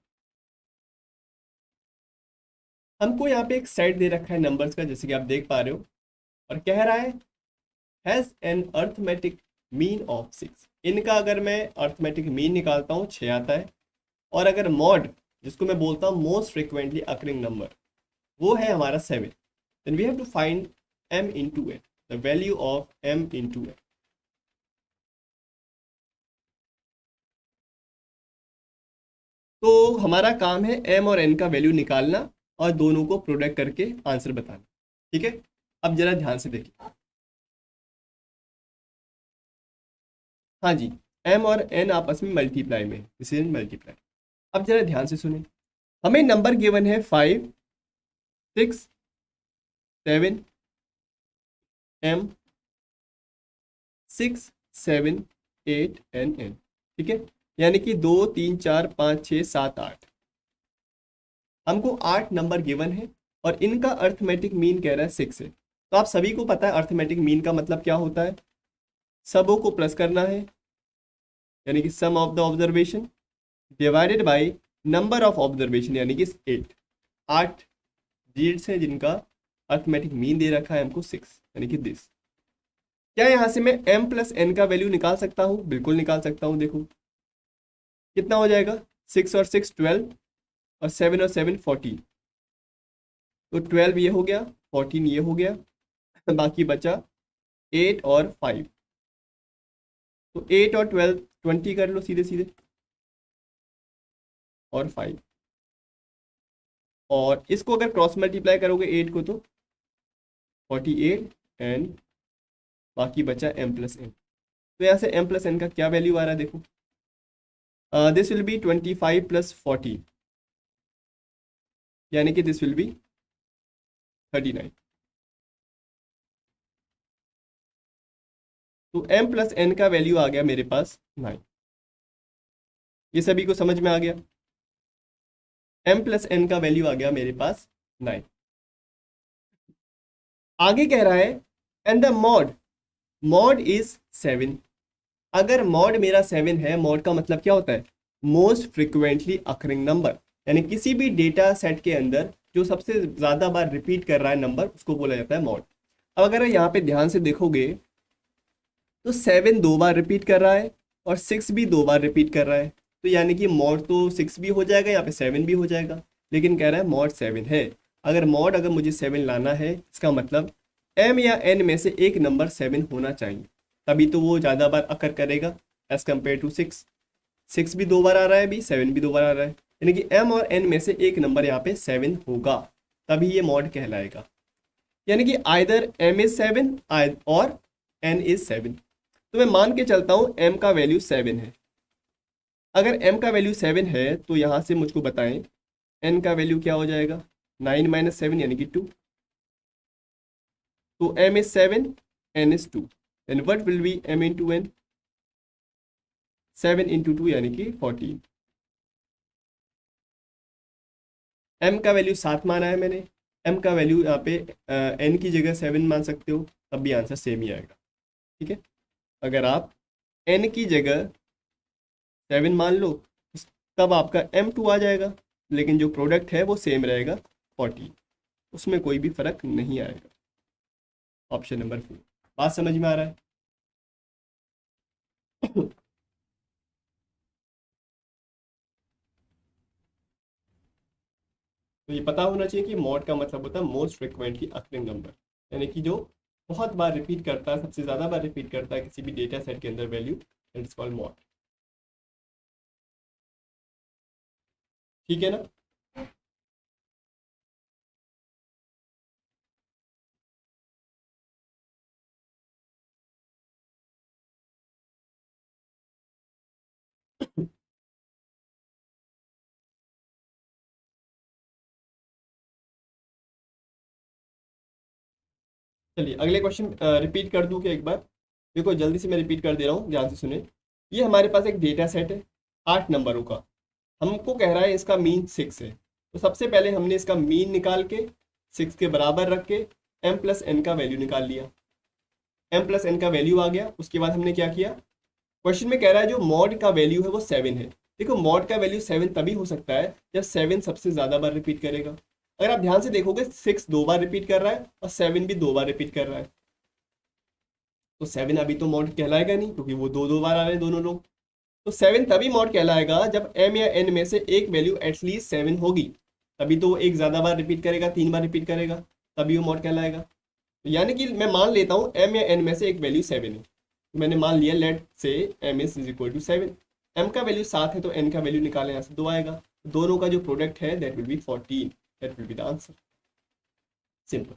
हमको यहाँ पे एक सेट दे रखा है नंबर्स का, जैसे कि आप देख पा रहे हो, और कह रहा है has an arithmetic mean of 6। इनका अगर मैं अर्थमेटिक मीन निकालता हूँ 6 आता है, और अगर मॉड, जिसको मैं बोलता हूँ मोस्ट फ्रिक्वेंटली अकरिंग नंबर, वो है हमारा 7, then we have to find m into n, the value of m into n। तो हमारा काम है m और n का वैल्यू निकालना और दोनों को प्रोडक्ट करके आंसर बताना। ठीक है, अब जरा ध्यान से देखिए। हाँ जी, m और n आपस में मल्टीप्लाई में, दिस इज मल्टीप्लाई। अब जरा ध्यान से सुने, हमें नंबर गिवन है 5, 6, 7, m, 6, 7, 8 एंड n। ठीक है, यानी कि 2, 3, 4, 5, 6, 7, 8। हमको 8 नंबर गिवन है और इनका अर्थमेटिक मीन कह रहा है 6 है। तो आप सभी को पता है अर्थमेटिक मीन का मतलब क्या होता है, सबों को प्लस करना है, यानी कि sum of the observation divided by number of observation, यानी कि 8। 8 डिजिट्स हैं जिनका अर्थमेटिक मीन दे रखा है हमको 6, यानी कि दिस। क्या यहाँ से मैं m प्लस n का वैल्यू निकाल सकता हूँ? बिल्कुल निकाल सकता हूँ। देखो कितना हो जाएगा, 6 और 6 12, और 7 और 7 14। तो 12 ये हो गया, 14 ये हो गया, बाकी बचा 8 और 5, तो 8 और 12 20 कर लो सीधे सीधे, और 5, और इसको अगर क्रॉस मल्टीप्लाई करोगे 8 को तो 48, एंड बाकी बचा m+n। तो यहाँ से m+n का क्या वैल्यू आ रहा है देखो, दिस विल बी 25 + 40, यानी कि दिस विल बी 39। तो m+n का वैल्यू आ गया मेरे पास 9। ये सभी को समझ में आ गया, m+n का वैल्यू आ गया मेरे पास 9। आगे कह रहा है and the mod, mod is 7। अगर मॉड मेरा 7 है, मॉड का मतलब क्या होता है, मोस्ट फ्रिक्वेंटली अकरिंग नंबर, यानी किसी भी डेटा सेट के अंदर जो सबसे ज्यादा बार रिपीट कर रहा है नंबर, उसको बोला जाता है मॉड। अब अगर यहाँ पे ध्यान से देखोगे तो 7 दो बार रिपीट कर रहा है और 6 भी दो बार रिपीट कर रहा है, तो यानी कि मॉड तो 6 भी हो जाएगा, यहाँ पे 7 भी हो जाएगा, लेकिन कह रहा है मॉड 7 है। अगर मुझे 7 लाना है, इसका मतलब m या n में से एक नंबर 7 होना चाहिए, तभी तो वो ज़्यादा बार अकर करेगा एज कम्पेयर टू 6। 6 भी दो बार आ रहा है अभी, 7 भी दो बार आ रहा है, यानी कि m और n में से एक नंबर यहाँ पे 7 होगा, तभी ये मॉड कहलाएगा। यानी कि आइदर m इज 7 और n इज 7। तो मैं मान के चलता हूँ m का वैल्यू 7 है। अगर m का वैल्यू 7 है तो यहाँ से मुझको बताएं n का वैल्यू क्या हो जाएगा, 9 - 7 यानी कि 2। तो m is 7, n is 2, then what will be m into n, 7 into 2 यानी कि 14। m का वैल्यू 7 माना है मैंने, m का वैल्यू यहाँ पे n की जगह 7 मान सकते हो, तब भी आंसर सेम ही आएगा। ठीक है, अगर आप n की जगह 7 मान लो तब आपका m2 आ जाएगा, लेकिन जो प्रोडक्ट है वो सेम रहेगा 14, उसमें कोई भी फर्क नहीं आएगा। Option number 4। बात समझ में आ रहा है? तो ये पता होना चाहिए कि मॉड का मतलब होता है मोस्ट फ्रिक्वेंटली अकरिंग नंबर, यानी कि जो बहुत बार रिपीट करता है, सबसे ज़्यादा बार रिपीट करता है किसी भी डेटा सेट के अंदर value, that is called mod. ठीक है ना? चलिए अगले क्वेश्चन रिपीट कर दूं क्या एक बार? देखो जल्दी से मैं रिपीट कर दे रहा हूँ, ध्यान से सुने। ये हमारे पास एक डेटा सेट है 8 नंबरों का, हमको कह रहा है इसका मीन 6 है। तो सबसे पहले हमने इसका मीन निकाल के 6 के बराबर रख के m+n का वैल्यू निकाल लिया। m+n का वैल्यू आ गया, उसके बाद हमने क्या किया, क्वेश्चन में कह रहा है जो मॉड का वैल्यू है वो 7 है। देखो मॉड का वैल्यू 7 तभी हो सकता है जब 7 सबसे ज्यादा बार रिपीट करेगा। अगर आप ध्यान से देखोगे 6 दो बार रिपीट कर रहा है और 7 भी दो बार रिपीट कर रहा है, तो 7 अभी तो मॉड कहलाएगा नहीं, क्योंकि वो दो दो बार आ रहे हैं दोनों लोग। तो 7 तभी मॉड कहलाएगा जब m या n में से एक वैल्यू एटलीस्ट 7 होगी, तभी तो वो एक ज्यादा बार रिपीट करेगा, 3 बार रिपीट करेगा, तभी वो मॉड कहलाएगा। तो यानी कि मैं मान लेता हूँ m या n में से एक वैल्यू 7 है, तो मैंने मान लिया let say m is equal to 7। m का वैल्यू 7 है तो n का वैल्यू निकालें, यहाँ से 2 आएगा, दोनों का जो प्रोडक्ट है that will B 14, that will be the answer. Simple.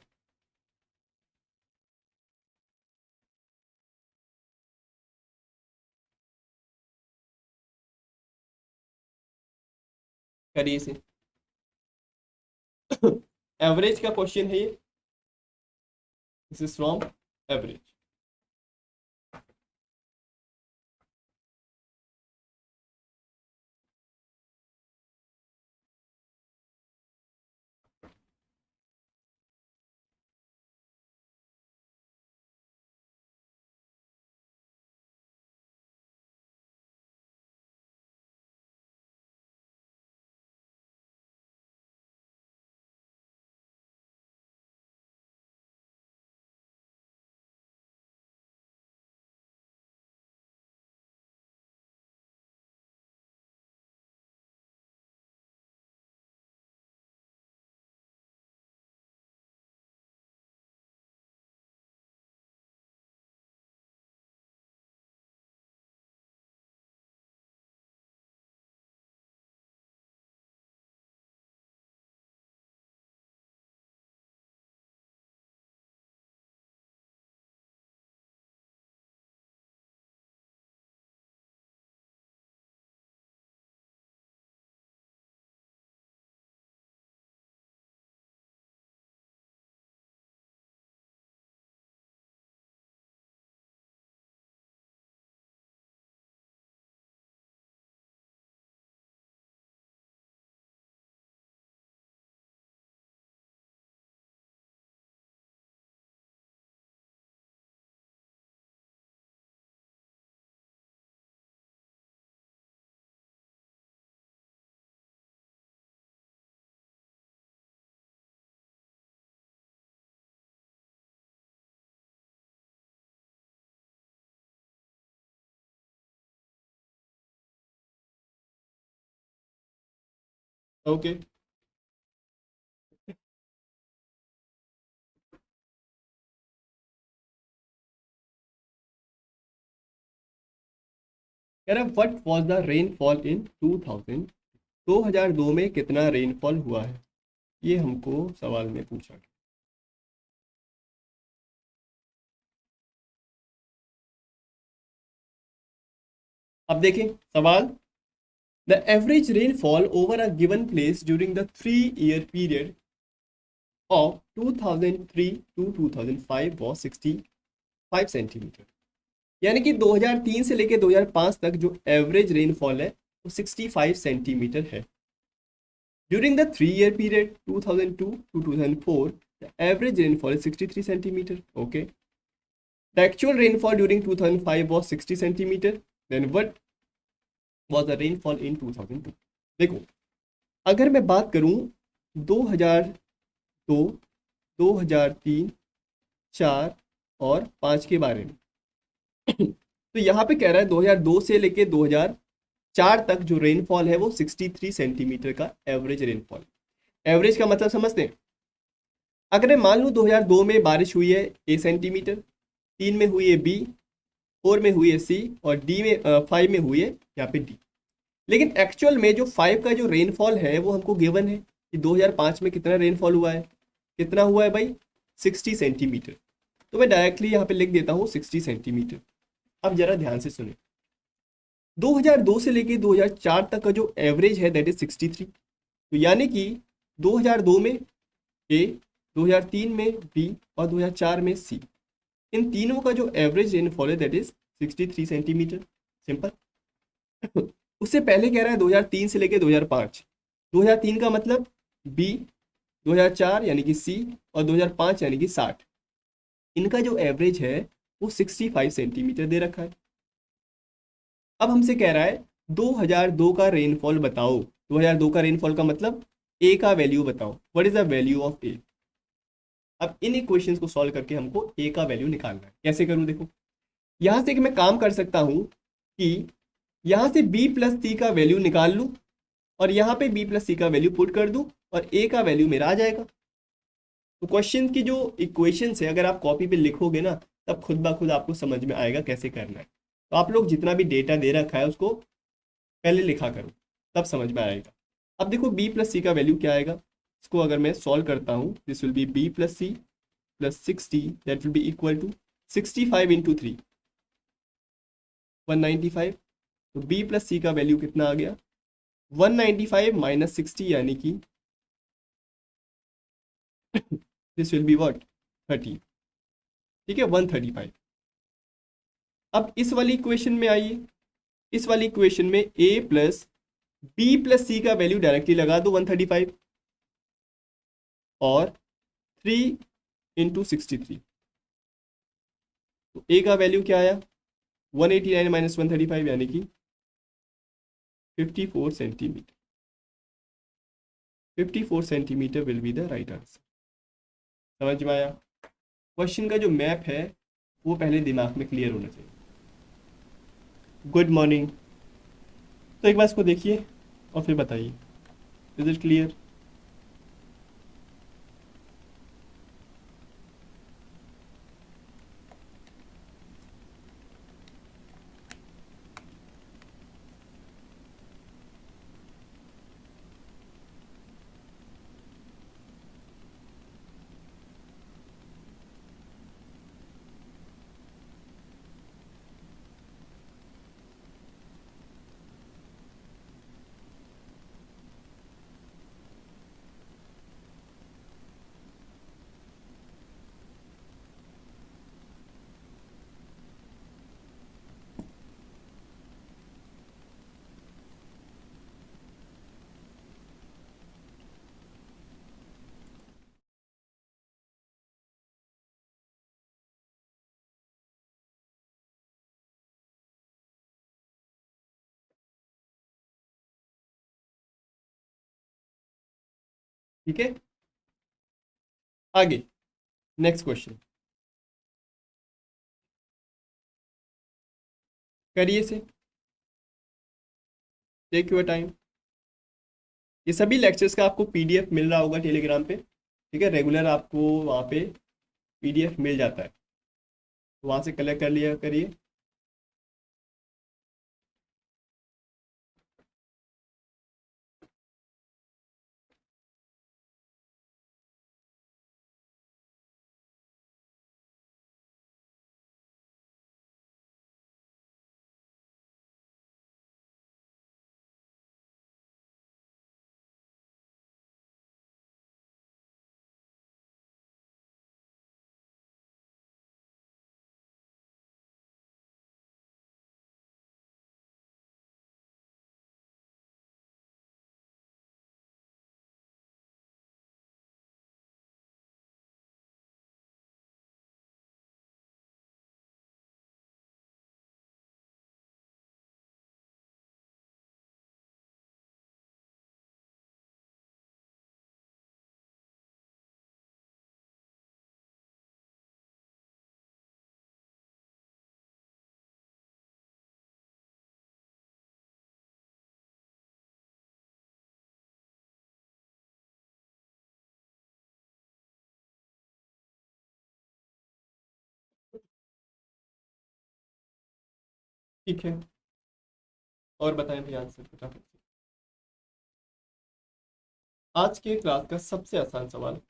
करिए इसे। एवरेज का क्वेश्चन है ये, this is from average. Okay, कह रहा व्हाट वाज द रेनफॉल इन 2000, 2002 में कितना रेनफॉल हुआ है, ये हमको सवाल में पूछा गया। अब देखें सवाल, the average rainfall over a given place during the 3 year period of 2003 to 2005 was 65 centimetre. यानी कि 2003 से लेकर 2005 तक जो एवरेज रेनफॉल है वो 65 सेंटीमीटर है। During the 3 year period 2002 to 2004 the average rainfall is 63 centimetre. Okay, the actual rainfall during 2005 was 60 centimetre. Then what was the rainfall in 2002। देखो, अगर मैं बात करूं 2002, 2003, 4 और 5 के बारे में तो यहाँ पे कह रहा है 2002 से लेके 2004 तक जो रेनफॉल है वो 63 सेंटीमीटर का एवरेज रेनफॉल। एवरेज का मतलब समझते हैं, अगर मैं मान लूँ 2002 में बारिश हुई है ए सेंटीमीटर, 3 में हुई है बी, 4 में हुई है सी और डी में 5 में हुई है यहाँ पे डी। लेकिन एक्चुअल में जो 5 का जो रेनफॉल है वो हमको गिवन है कि 2005 में कितना रेनफॉल हुआ है, कितना हुआ है भाई 60 सेंटीमीटर। तो मैं डायरेक्टली यहाँ पे लिख देता हूँ 60 सेंटीमीटर। अब जरा ध्यान से सुने, 2002 से लेके 2004 तक का जो एवरेज है दैट इज 63। तो यानी कि 2002 में ए, 2003 में बी और 2004 में सी, इन तीनों का जो एवरेज रेनफॉल है दैट इज 63 सेंटीमीटर। सिंपल। उससे पहले कह रहा है 2003 से लेके 2005। 2003 का मतलब बी, 2004 यानी कि सी और 2005 यानी कि 60। इनका जो एवरेज है वो 65 सेंटीमीटर दे रखा है। अब हमसे कह रहा है 2002 का रेनफॉल बताओ। 2002 का रेनफॉल का मतलब ए का वैल्यू बताओ, what is the value of A. अब इन इक्वेशंस को सॉल्व करके हमको ए का वैल्यू निकालना है। कैसे करूं, देखो यहां से मैं काम कर सकता हूं कि यहां से बी प्लस सी का वैल्यू निकाल लूं और यहाँ पे बी प्लस सी का वैल्यू पुट कर दूं और ए का वैल्यू मेरा आ जाएगा। तो क्वेश्चन की जो इक्वेशंस है अगर आप कॉपी पे लिखोगे ना तब खुद ब खुद आपको समझ में आएगा कैसे करना है। तो आप लोग जितना भी डेटा दे रखा है उसको पहले लिखा करो, तब समझ में आएगा। अब देखो बी प्लस सी का वैल्यू क्या आएगा, इसको अगर मैं सॉल्व करता हूँ this will be b plus c plus 60 that will be equal to 65 into 3 195। तो बी प्लस सी का वैल्यू कितना आ गया 195 माइनस 60 यानी कि दिस विल बी व्हाट 30। ठीक है 135। अब इस वाली इक्वेशन में आइए, इस वाली इक्वेशन में a प्लस बी प्लस सी का वैल्यू डायरेक्टली लगा दो 135 और 3 इंटू 63। तो a का वैल्यू क्या आया 189 माइनस 135 यानी कि 54 centimetre. 54 centimetre will be the right answer. समझ में आया। क्वेश्चन का जो मैप है वो पहले दिमाग में क्लियर होना चाहिए। Good morning. तो एक बार इसको देखिए और फिर बताइए, इज इट क्लियर। ठीक है, आगे नेक्स्ट क्वेश्चन करिए से, टेक योर टाइम। ये सभी लेक्चर्स का आपको पीडीएफ मिल रहा होगा टेलीग्राम पे, ठीक है, रेगुलर आपको वहाँ पे पीडीएफ मिल जाता है, वहाँ से कलेक्ट कर लिया करिए। ठीक है, और बताएं भैया आंसर फटाफट से। आज के क्लास का सबसे आसान सवाल।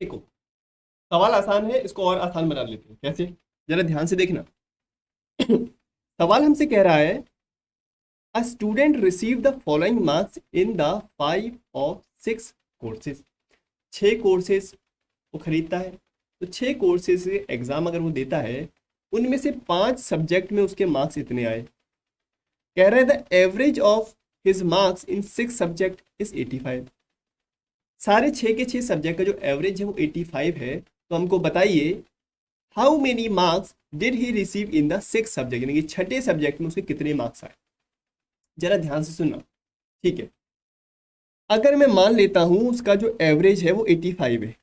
देखो, सवाल आसान है, इसको और आसान बना लेते हैं। कैसे, जरा ध्यान से देखना। सवाल हमसे कह रहा है, a student receive the following marks in the 5 of 6 courses. 6 courses वो खरीदता है, तो 6 कोर्सेज से एग्जाम अगर वो देता है, उनमें से 5 सब्जेक्ट में उसके मार्क्स इतने आए। कह रहे हैं the average of his marks in 6 subject is 85। सारे 6 के 6 सब्जेक्ट का जो एवरेज है वो 85 है। तो हमको बताइए, how many marks did he receive in the 6 subject, यानी कि छठे सब्जेक्ट में उसके कितने मार्क्स आए। जरा ध्यान से सुनना, ठीक है। अगर मैं मान लेता हूं उसका जो एवरेज है वो 85 है,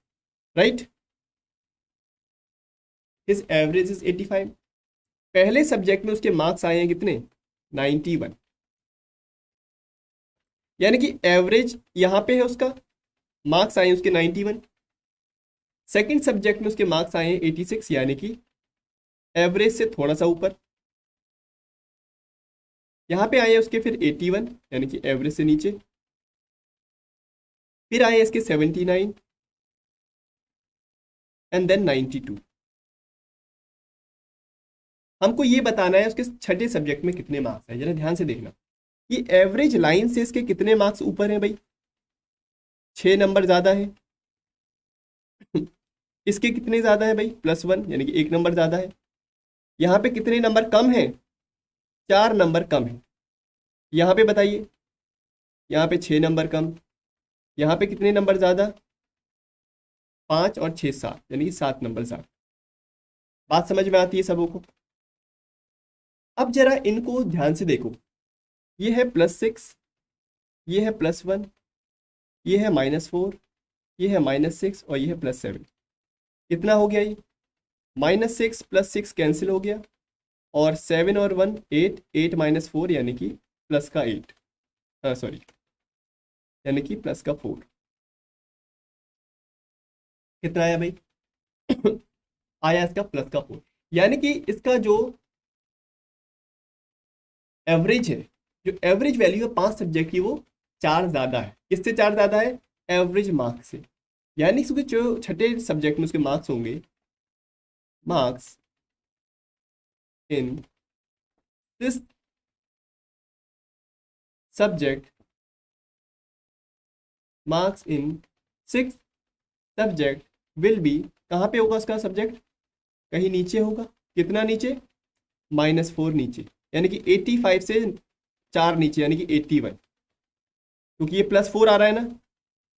राइट, हिज एवरेज इज 85। पहले सब्जेक्ट में उसके मार्क्स आए हैं कितने, 91, यानी कि एवरेज यहां पे है उसका, मार्क्स आए हैं उसके 91। सेकंड सब्जेक्ट में उसके मार्क्स आए हैं 86, यानी कि एवरेज से थोड़ा सा ऊपर। यहाँ पे आए हैं उसके फिर 81, यानी कि एवरेज से नीचे। फिर आए इसके 79 एंड देन 92। हमको ये बताना है उसके छठे सब्जेक्ट में कितने मार्क्स हैं। जरा ध्यान से देखना, ये एवरेज लाइन से इसके कितने मार्क्स ऊपर हैं भाई, 6 नंबर ज्यादा है। इसके कितने ज्यादा है भाई, +1, यानी कि 1 नंबर ज्यादा है। यहाँ पे कितने नंबर कम है, 4 नंबर कम है। यहाँ पे बताइए, यहाँ पे 6 नंबर कम, यहाँ पे कितने नंबर ज्यादा, 5 और 6 7, यानी कि 7 नंबर ज्यादा। बात समझ में आती है सबों को। अब जरा इनको ध्यान से देखो, ये है +6, ये है +1, ये है -4, ये है -6 और ये है +7। कितना हो गया ये, -6 +6 कैंसिल हो गया, और 7 और 1 8, 8 -4 यानी कि प्लस का 8, सॉरी, यानी कि प्लस का 4। कितना आया भाई, आया इसका प्लस का 4, यानी कि इसका जो एवरेज है, जो एवरेज वैल्यू है 5 सब्जेक्ट की, वो 4 ज्यादा है। किससे 4 ज्यादा है, एवरेज मार्क्स से। यानी इसके जो छठे सब्जेक्ट में उसके मार्क्स होंगे, marks in this subject marks in 6 subject will be, कहाँ पे होगा उसका सब्जेक्ट, कहीं नीचे होगा, कितना नीचे, -4 नीचे, यानी कि 85 से 4 नीचे, यानी कि 81, क्योंकि ये +4 आ रहा है ना,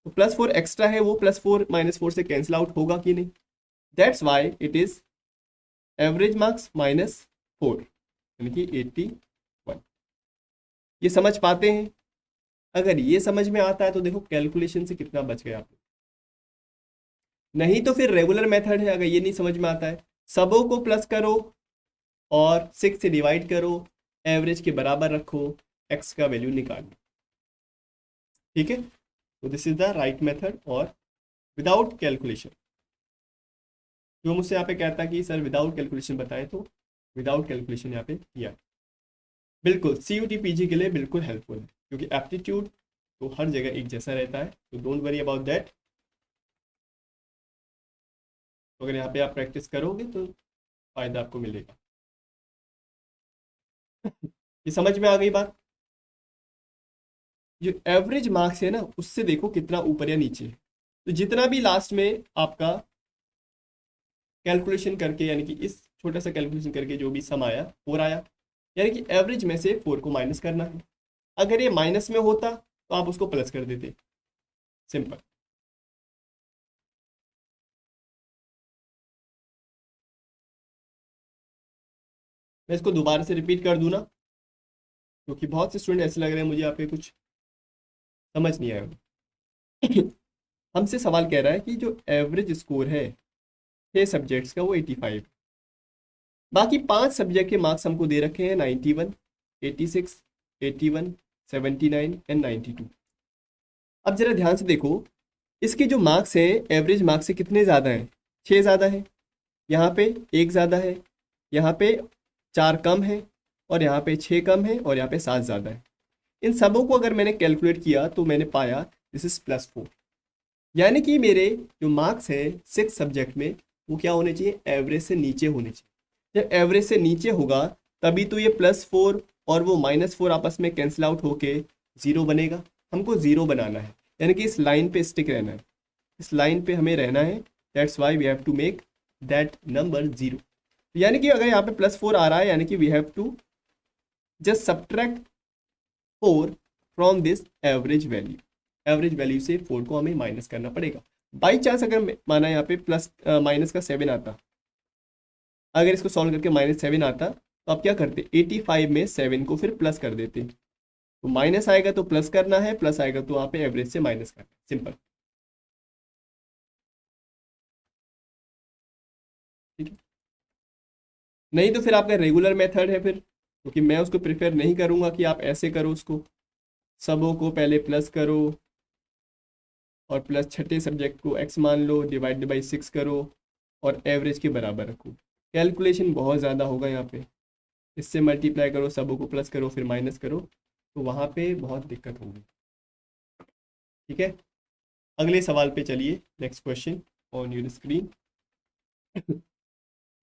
तो +4 एक्स्ट्रा है, वो +4 -4 से कैंसिल आउट होगा कि नहीं, that's why it is average marks -4, यानी कि 81। ये समझ पाते हैं? अगर ये समझ में आता है तो देखो कैलकुलेशन से कितना बच गया आप। नहीं तो फिर रेगुलर मेथड है, अगर ये नहीं समझ में आता है, सबों को प्लस करो और 6 से डिवाइड करो, एवरेज के बराबर रखो, एक्स का वैल्यू निकालो। ठीक है, तो this is the right method, और विदाउट कैलकुलेशन। जो मुझसे यहाँ पे कहता है कि सर विदाउट कैलकुलेशन बताएं, तो विदाउट कैलकुलेशन यहाँ पे किया। बिल्कुल CUT PG के लिए बिल्कुल हेल्पफुल है, क्योंकि एप्टीट्यूड तो हर जगह एक जैसा रहता है, तो डोंट वरी अबाउट दैट। तो अगर यहाँ पे आप प्रैक्टिस करोगे तो फायदा आपको मिलेगा। ये समझ में आ गई बात? जो एवरेज मार्क्स है ना, उससे देखो कितना ऊपर या नीचे है। तो जितना भी लास्ट में आपका कैलकुलेशन करके, यानी कि इस छोटा सा कैलकुलेशन करके जो भी सम आया 4 आया, यानी कि एवरेज में से 4 को माइनस करना है। अगर ये माइनस में होता तो आप उसको प्लस कर देते, सिंपल। मैं इसको दोबारा से रिपीट कर दूं ना, क्योंकि बहुत से स्टूडेंट ऐसे लग रहे हैं मुझे आपके कुछ समझ नहीं आया। हमसे सवाल कह रहा है कि जो एवरेज स्कोर है 6 सब्जेक्ट्स का वो 85, बाकी 5 सब्जेक्ट के मार्क्स हमको दे रखे हैं 91, 86, 81, 79 एंड 92। अब जरा ध्यान से देखो, इसके जो मार्क्स हैं एवरेज मार्क्स से कितने ज़्यादा हैं, 6 ज़्यादा है, यहाँ पे 1 ज़्यादा है, यहाँ पे 4 कम है, और यहाँ पे 6 कम है, और यहाँ पे 7 ज़्यादा है। इन सबों को अगर मैंने कैलकुलेट किया तो मैंने पाया दिस इज +4, यानी कि मेरे जो मार्क्स हैं 6 सब्जेक्ट में वो क्या होने चाहिए, एवरेज से नीचे होने चाहिए। जब एवरेज से नीचे होगा तभी तो ये +4 और वो -4 आपस में कैंसिल आउट होके 0 बनेगा। हमको 0 बनाना है, यानी कि इस लाइन पे स्टिक रहना है, इस लाइन पे हमें रहना है। That's why we have to make that number 0। यानी कि अगर यहाँ पे +4 आ रहा है, यानी कि we have to just subtract 4 from this average value. Average value से 4 को हमें माइनस करना पड़ेगा। बाई चांस अगर माना यहाँ पे प्लस माइनस का 7 आता, अगर इसको सॉल्व करके -7 आता, तो आप क्या करते, 85 में 7 को फिर प्लस कर देते। तो माइनस आएगा तो प्लस करना है, प्लस आएगा तो वहाँ पे एवरेज से माइनस करना है, सिंपल। ठीक है, नहीं तो फिर आपका रेगुलर मेथड है फिर, क्योंकि मैं उसको प्रिफेर नहीं करूँगा कि आप ऐसे करो उसको, सबों को पहले प्लस करो और प्लस छठे सब्जेक्ट को x मान लो, डिवाइड बाई 6 करो और एवरेज के बराबर रखो। कैलकुलेशन बहुत ज़्यादा होगा यहाँ पे, इससे मल्टीप्लाई करो, सबों को प्लस करो, फिर माइनस करो, तो वहाँ पे बहुत दिक्कत होगी। ठीक है, अगले सवाल पे चलिए, next question on your screen.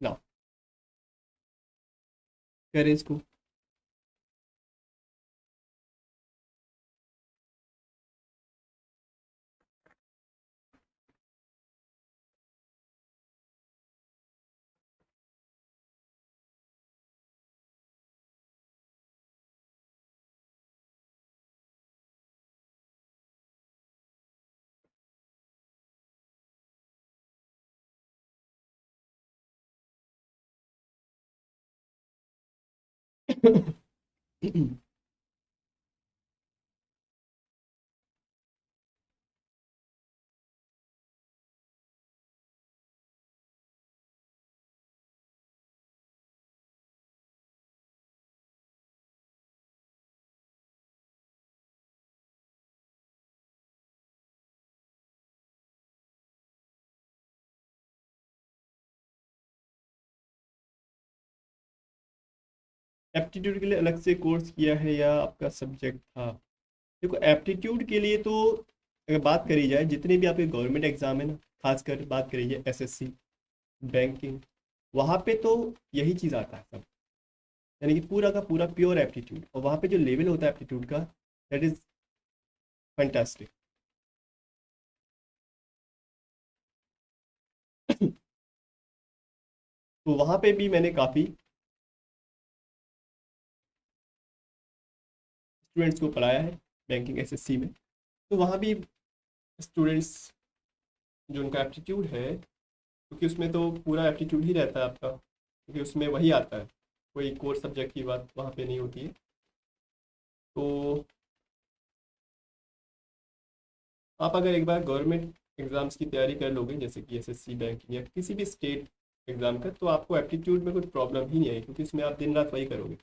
Now करें इसको। एप्टीट्यूड के लिए अलग से कोर्स किया है या आपका सब्जेक्ट था? देखो एप्टीट्यूड के लिए तो अगर बात करी जाए, जितने भी आपके गवर्नमेंट एग्जाम है ना, खासकर बात करी जाए SSC, बैंकिंग, वहाँ पे तो यही चीज़ आता है सब, यानी कि पूरा का पूरा प्योर एप्टीट्यूड। और वहाँ पे जो लेवल होता है एप्टीट्यूड का, दैट इज फैंटास्टिक। तो वहाँ पे भी मैंने काफ़ी स्टूडेंट्स को पढ़ाया है बैंकिंग एसएससी में। तो वहाँ भी स्टूडेंट्स जो उनका एप्टीट्यूड है, क्योंकि उसमें तो पूरा एप्टीट्यूड ही रहता है आपका, क्योंकि उसमें वही आता है, कोई कोर सब्जेक्ट की बात वहाँ पे नहीं होती है। तो आप अगर एक बार गवर्नमेंट एग्ज़ाम्स की तैयारी कर लोगे, जैसे कि एसएससी बैंकिंग या किसी भी स्टेट एग्ज़ाम का, तो आपको एप्टीट्यूड में कुछ प्रॉब्लम ही नहीं आएगी, क्योंकि उसमें आप दिन रात वही करोगे।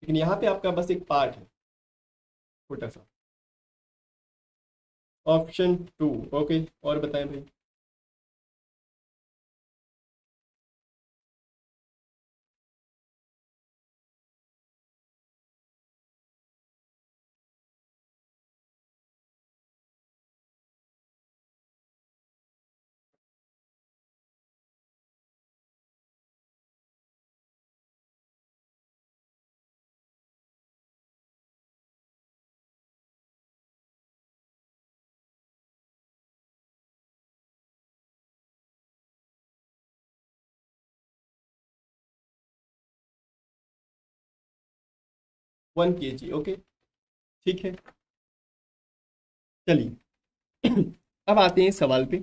लेकिन यहाँ पे आपका बस एक पार्ट है छोटा सा। ऑप्शन 2। ओके, और बताएं भाई। वन के जी, ओके, ठीक है। चलिए अब आते हैं सवाल पे।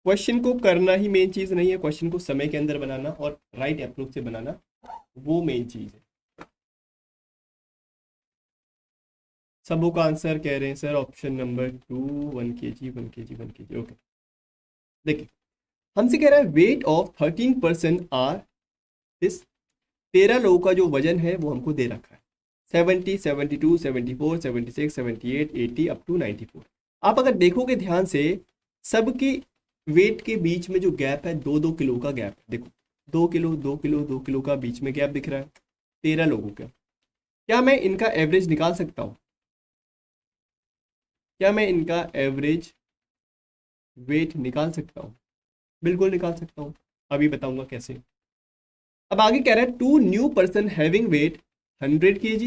क्वेश्चन को करना ही मेन चीज़ नहीं है, क्वेश्चन को समय के अंदर बनाना और राइट अप्रोच से बनाना, वो मेन चीज़ है। सबों का आंसर कह रहे हैं sir option number 2, 1 kg 1 kg 1 kg, okay. देखिए, हमसे कह रहा है वेट ऑफ 13% आर दिस। 13 लोगों का जो वजन है वो हमको दे रखा है 70, 72, 74, 76, 78, 80 अप टू 94। आप अगर देखोगे ध्यान से, सबकी वेट के बीच में जो गैप है 2-2 किलो का गैप है। देखो, 2 किलो 2 किलो 2 किलो का बीच में गैप दिख रहा है 13 लोगों का। क्या मैं इनका एवरेज निकाल सकता हूँ? क्या मैं इनका एवरेज वेट निकाल सकता हूँ? बिल्कुल निकाल सकता हूँ, अभी बताऊंगा कैसे। अब आगे कह रहा है 2 new person having weight 100 kg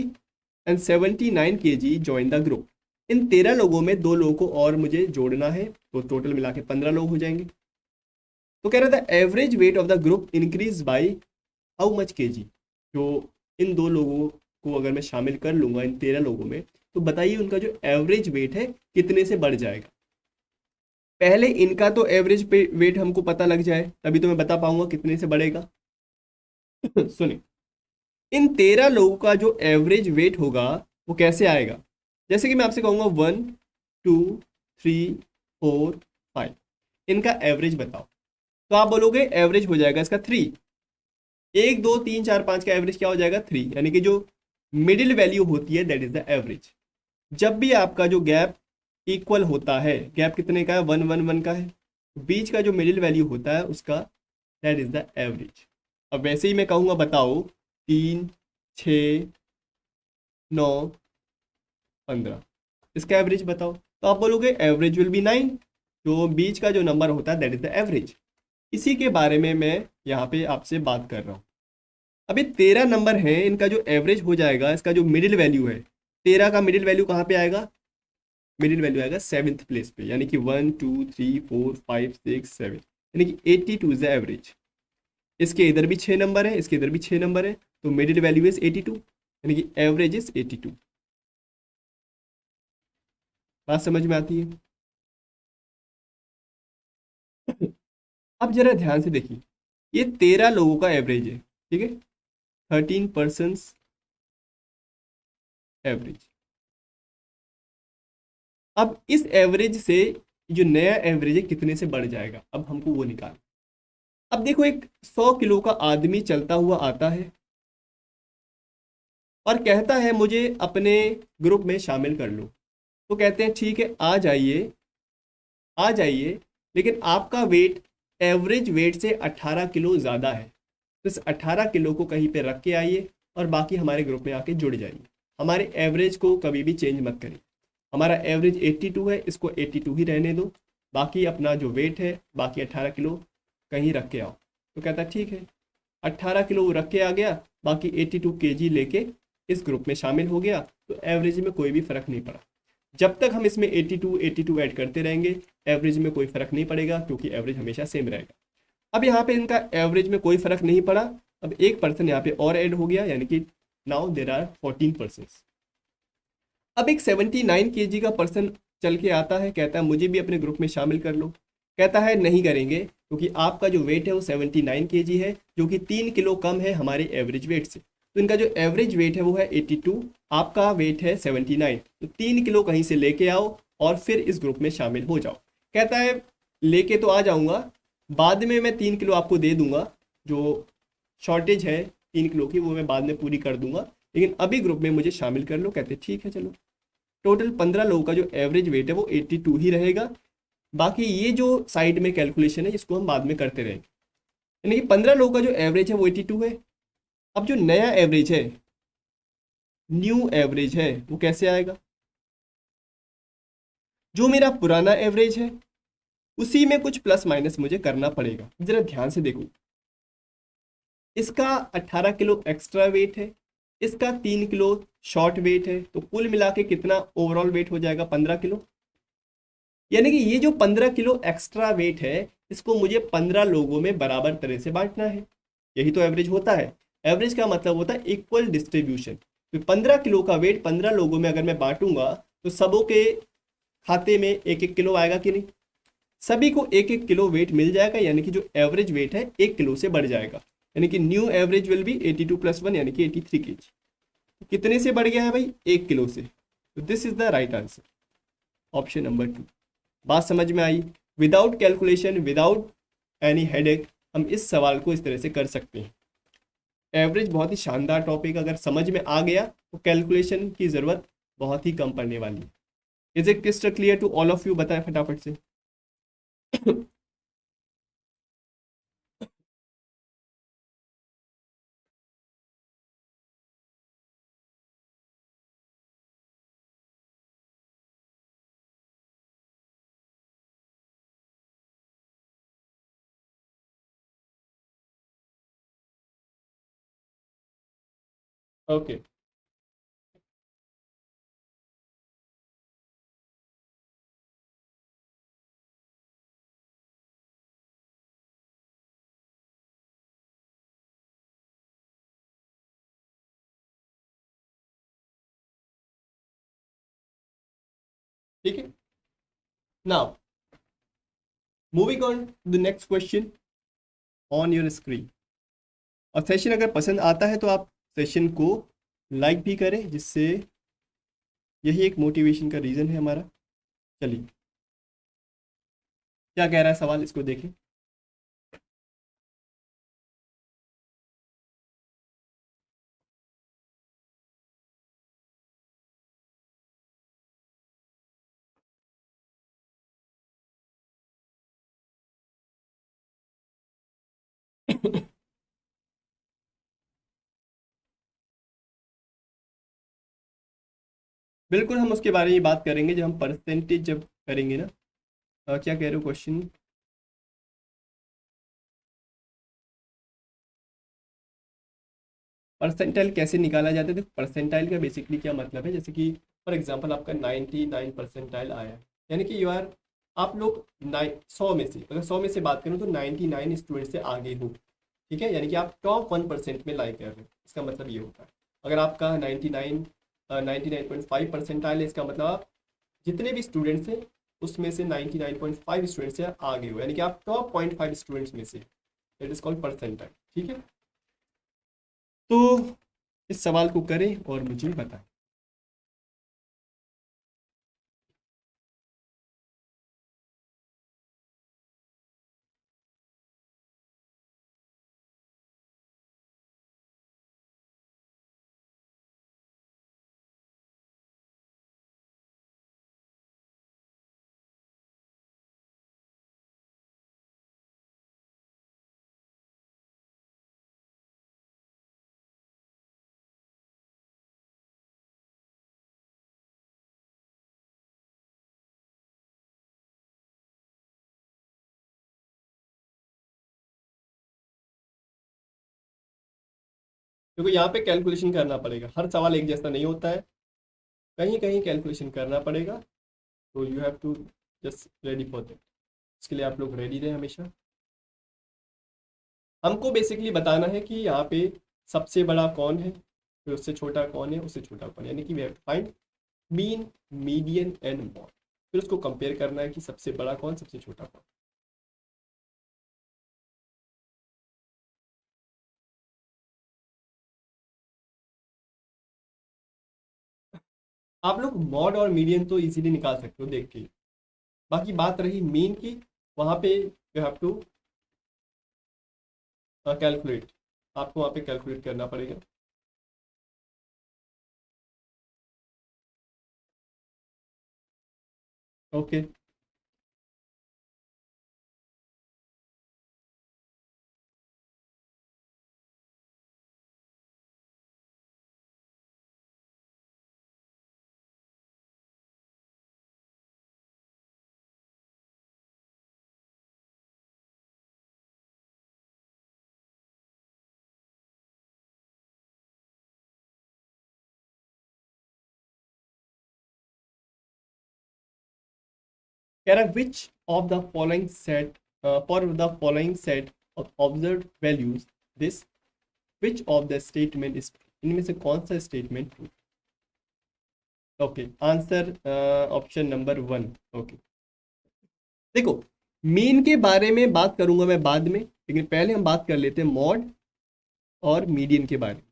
and 79 kg join the group. इन 13 लोगों में 2 लोगों को और मुझे जोड़ना है, तो टोटल मिला के 15 लोग हो जाएंगे। तो कह रहा था average weight of the group increase by how much KG. जो इन 2 लोगों को अगर मैं शामिल कर लूंगा इन 13 लोगों में, तो बताइए उनका जो एवरेज वेट है कितने से बढ़ जाएगा। पहले इनका तो एवरेज वेट हमको पता लग जाए, तभी तो मैं बता पाऊंगा कितने से बढ़ेगा। सुनिए, इन 13 लोगों का जो एवरेज वेट होगा वो कैसे आएगा। जैसे कि मैं आपसे कहूंगा 1, 2, 3, 4, 5, इनका एवरेज बताओ, तो आप बोलोगे एवरेज हो जाएगा इसका 3। 1, 2, 3, 4, 5 का एवरेज क्या हो जाएगा 3, यानी कि जो मिडिल वैल्यू होती है दैट इज द एवरेज। जब भी आपका जो गैप इक्वल होता है, गैप कितने का है 1, 1, 1 का है, बीच का जो मिडिल वैल्यू होता है उसका दैट इज द एवरेज। अब वैसे ही मैं कहूँगा बताओ 3, 6, 9, 15, इसका एवरेज बताओ, तो आप बोलोगे एवरेज विल बी 9। जो बीच का जो नंबर होता है दैट इज द एवरेज। इसी के बारे में मैं यहाँ पे आपसे बात कर रहा हूँ। अभी 13 नंबर है, इनका जो एवरेज हो जाएगा, इसका जो मिडिल वैल्यू है, 13 का मिडिल वैल्यू कहाँ पे आएगा? मिडिल वैल्यू आएगा 7th प्लेस पे, यानी कि 1, 2, 3, 4, 5, 6, 7, यानी कि 82 इज द एवरेज। इसके इधर भी 6 नंबर है, इसके इधर भी 6 नंबर है, तो मिडिल वैल्यू इज 82, यानी कि एवरेज इज 82। बात समझ में आती है? अब जरा ध्यान से देखिए, ये 13 लोगों का एवरेज है, ठीक है, 13 पर्सन एवरेज। अब इस एवरेज से जो नया एवरेज है कितने से बढ़ जाएगा, अब हमको वो निकाल। अब देखो, एक 100 किलो का आदमी चलता हुआ आता है और कहता है मुझे अपने ग्रुप में शामिल कर लो। तो कहते हैं ठीक है, आ जाइए आ जाइए, लेकिन आपका वेट एवरेज वेट से 18 किलो ज़्यादा है, तो इस 18 किलो को कहीं पे रख के आइए और बाकी हमारे ग्रुप में आके जुड़ जाइए। हमारे एवरेज को कभी भी चेंज मत करिए। हमारा एवरेज 82 है, इसको 82 ही रहने दो, बाकी अपना जो वेट है बाकी 18 किलो कहीं रख के आओ। तो कहता है ठीक है, 18 किलो वो रख के आ गया, बाकी 82 kg लेके इस ग्रुप में शामिल हो गया, तो एवरेज में कोई भी फर्क नहीं पड़ा। जब तक हम इसमें 82 ऐड करते रहेंगे, एवरेज में कोई फर्क नहीं पड़ेगा, क्योंकि एवरेज हमेशा सेम रहेगा। अब यहाँ पे इनका एवरेज में कोई फर्क नहीं पड़ा, अब एक पर्सन यहाँ पे और ऐड हो गया, यानी कि नाउ देर आर 14%। अब एक 79 केजी का पर्सन चल के आता है, कहता है मुझे भी अपने ग्रुप में शामिल कर लो। कहता है नहीं करेंगे, क्योंकि आपका जो वेट है वो 79 केजी है, जो कि 3 किलो कम है हमारे एवरेज वेट से। तो इनका जो एवरेज वेट है वो है 82, आपका वेट है 79, तो 3 किलो कहीं से लेके आओ और फिर इस ग्रुप में शामिल हो जाओ। कहता है लेके तो आ जाऊंगा, बाद में मैं 3 किलो आपको दे दूंगा, जो शॉर्टेज है 3 किलो की वो मैं बाद में पूरी कर दूंगा, लेकिन अभी ग्रुप में मुझे शामिल कर लो। कहते ठीक है चलो। टोटल 15 लोगों का जो एवरेज वेट है वो 82 ही रहेगा। बाकी ये जो साइड में कैलकुलेशन है इसको हम बाद में करते रहेंगे। यानी कि 15 लोगों का जो एवरेज है वो 82 है। अब जो नया एवरेज है, न्यू एवरेज है, वो कैसे आएगा? जो मेरा पुराना एवरेज है उसी में कुछ प्लस माइनस मुझे करना पड़ेगा। जरा ध्यान से देखो, इसका 18 किलो एक्स्ट्रा वेट है, इसका 3 किलो शॉर्ट वेट है, तो कुल मिला के कितना ओवरऑल वेट हो जाएगा? 15 किलो। यानी कि ये जो 15 किलो एक्स्ट्रा वेट है इसको मुझे 15 लोगों में बराबर तरह से बांटना है। यही तो एवरेज होता है। एवरेज का मतलब होता है इक्वल डिस्ट्रीब्यूशन। तो 15 किलो का वेट 15 लोगों में अगर मैं बांटूंगा तो सबों के खाते में एक एक किलो आएगा कि नहीं? सभी को एक एक किलो वेट मिल जाएगा, यानी कि जो एवरेज वेट है 1 किलो से बढ़ जाएगा। यानी कि न्यू एवरेज विल बी 82 + 1 यानी कि 83 केजी। कितने से बढ़ गया है भाई? 1 किलो से। तो this is the right answer, option number 2। बात समझ में आई? Without calculation, without any headache हम इस सवाल को इस तरह से कर सकते हैं। एवरेज बहुत ही शानदार टॉपिक, अगर समझ में आ गया तो कैलकुलेशन की ज़रूरत बहुत ही कम पड़ने वाली है। Is it crystal clear to all of you? बताएं फटाफट से। ओके, ठीक है। Now moving on the next question on your screen. और सेशन अगर पसंद आता है तो आप सेशन को लाइक भी करें, जिससे यही एक मोटिवेशन का रीज़न है हमारा। चलिए, क्या कह रहा है सवाल, इसको देखें। बिल्कुल, हम उसके बारे में बात करेंगे जब हम परसेंटेज जब करेंगे ना। क्या कह रहे हो क्वेश्चन? परसेंटाइल कैसे निकाला जाता है? तो परसेंटाइल का बेसिकली क्या मतलब है, जैसे कि फॉर एग्जांपल आपका 99 परसेंटाइल आया है, यानी कि यू आर, आप लोग 100 में से, अगर 100 में से बात करूँ तो 99 स्टूडेंट से आगे हो। ठीक है, यानी कि आप टॉप 1% में लाइक कर रहे हो, इसका मतलब ये होता है। अगर आपका 99.5 परसेंटाइल है, इसका मतलब आप जितने भी स्टूडेंट्स हैं उसमें से 99.5 स्टूडेंट्स से आगे हो, यानी कि आप टॉप 0.5 स्टूडेंट्स में से। It is called percentile. ठीक है, तो इस सवाल को करें और मुझे बताएं। क्योंकि यहाँ पे कैलकुलेशन करना पड़ेगा, हर सवाल एक जैसा नहीं होता है, कहीं कहीं कैलकुलेशन करना पड़ेगा। तो you have to just ready for that. इसके लिए आप लोग रेडी रहें हमेशा। हमको बेसिकली बताना है कि यहाँ पे सबसे बड़ा कौन है, फिर उससे छोटा कौन है, उससे छोटा कौन है, यानी कि we have to find mean, median and mode. फिर उसको कंपेयर करना है कि सबसे बड़ा कौन, सबसे छोटा कौन। आप लोग मॉड और मीडियन तो इजीली निकाल सकते हो देख के। बाकी बात रही मीन की, वहाँ पे यू हैव टू कैलकुलेट, आपको वहाँ पे कैलकुलेट करना पड़ेगा। ओके। कह रहा है which of the following set, for the following set of observed values this which of the statement is, इनमें से कौन सा statement true. Okay, answer option number one. Okay, देखो मीन के बारे में बात करूंगा मैं बाद में, लेकिन पहले हम बात कर लेते हैं मॉड और मीडियन के बारे में।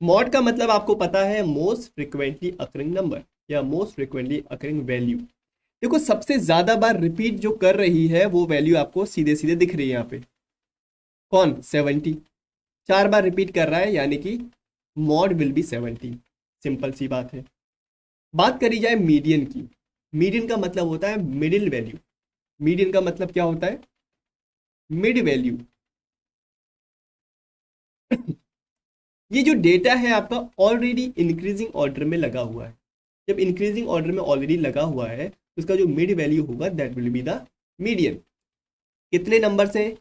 मॉड का मतलब आपको पता है मोस्ट फ्रिक्वेंटली अकरिंग नंबर या मोस्ट फ्रिक्वेंटली अकरिंग वैल्यू। देखो सबसे ज्यादा बार रिपीट जो कर रही है वो वैल्यू आपको सीधे सीधे दिख रही है यहाँ पे, कौन, 70। 4 बार रिपीट कर रहा है यानी कि मॉड विल बी 70। सिंपल सी बात है। बात करी जाए मीडियन की, मीडियन का मतलब होता है मिडिल वैल्यू। मीडियन का मतलब क्या होता है, मिड वैल्यू। ये जो डेटा है आपका ऑलरेडी इंक्रीजिंग ऑर्डर में लगा हुआ है। जब इंक्रीजिंग ऑर्डर में ऑलरेडी लगा हुआ है तो उसका जो मिड वैल्यू होगा that will be the median. कितने नंबर से,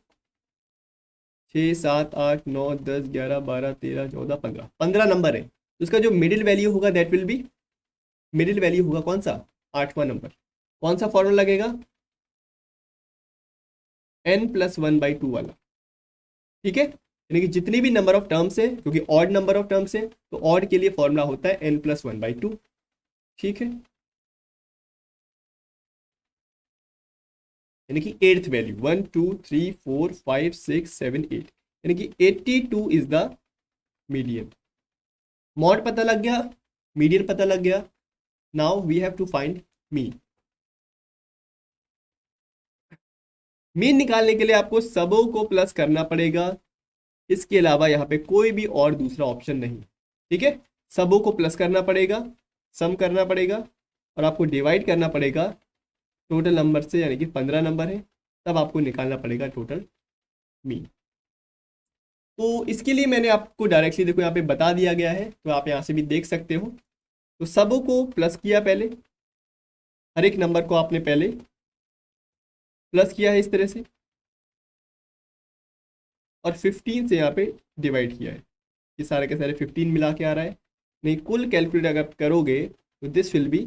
6 7 8 9 10 11 12 13 14 15 नंबर है, तो उसका जो मिडिल वैल्यू होगा that will B, middle value होगा कौन सा, 8वां नंबर। कौन सा फॉर्मूला लगेगा, n+1/2 वाला। ठीक है, यानी कि जितनी भी नंबर ऑफ टर्म्स है, क्योंकि ऑड नंबर ऑफ टर्म्स है तो ऑड के लिए फॉर्मूला होता है n+1/2। ठीक है, यानी कि एट्थ वैल्यू 1 2 3 4 5 6 7 8, यानी कि 82 इज द मीडियन। मॉड पता लग गया, मीडियन पता लग गया। Now we have to find mean. Mean निकालने के लिए आपको सबों को प्लस करना पड़ेगा, इसके अलावा यहाँ पे कोई भी और दूसरा ऑप्शन नहीं। ठीक है, सबों को प्लस करना पड़ेगा, सम करना पड़ेगा, और आपको डिवाइड करना पड़ेगा टोटल नंबर से, यानी कि 15 नंबर है, तब आपको निकालना पड़ेगा टोटल मीन। तो इसके लिए मैंने आपको डायरेक्टली देखो यहाँ पे बता दिया गया है, तो आप यहाँ से भी देख सकते हो। तो सबों को प्लस किया पहले, हर एक नंबर को आपने पहले प्लस किया है इस तरह से, और 15 से यहाँ पे डिवाइड किया है। ये सारे के सारे 15 मिला के आ रहा है, नहीं कुल कैलकुलेट अगर करोगे तो दिस विल बी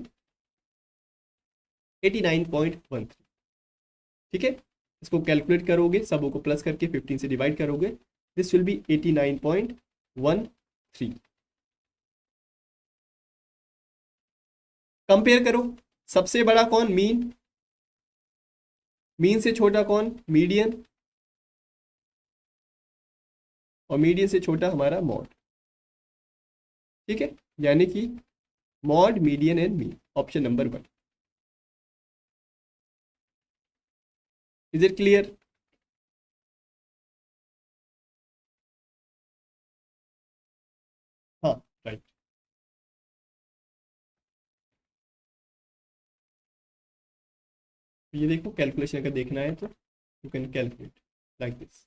89.13। ठीक है, इसको कैलकुलेट करोगे, सबों को प्लस करके 15 से डिवाइड करोगे, दिस विल बी 89.13। कंपेयर करो, सबसे बड़ा कौन, मीन, मीन से छोटा कौन, मीडियन, और मीडियन से छोटा हमारा मॉड। ठीक है, यानी कि mod, median and mean, option number 1। Is it clear. हाँ, राइट। ये देखो कैलकुलेशन अगर देखना है तो you can calculate like this.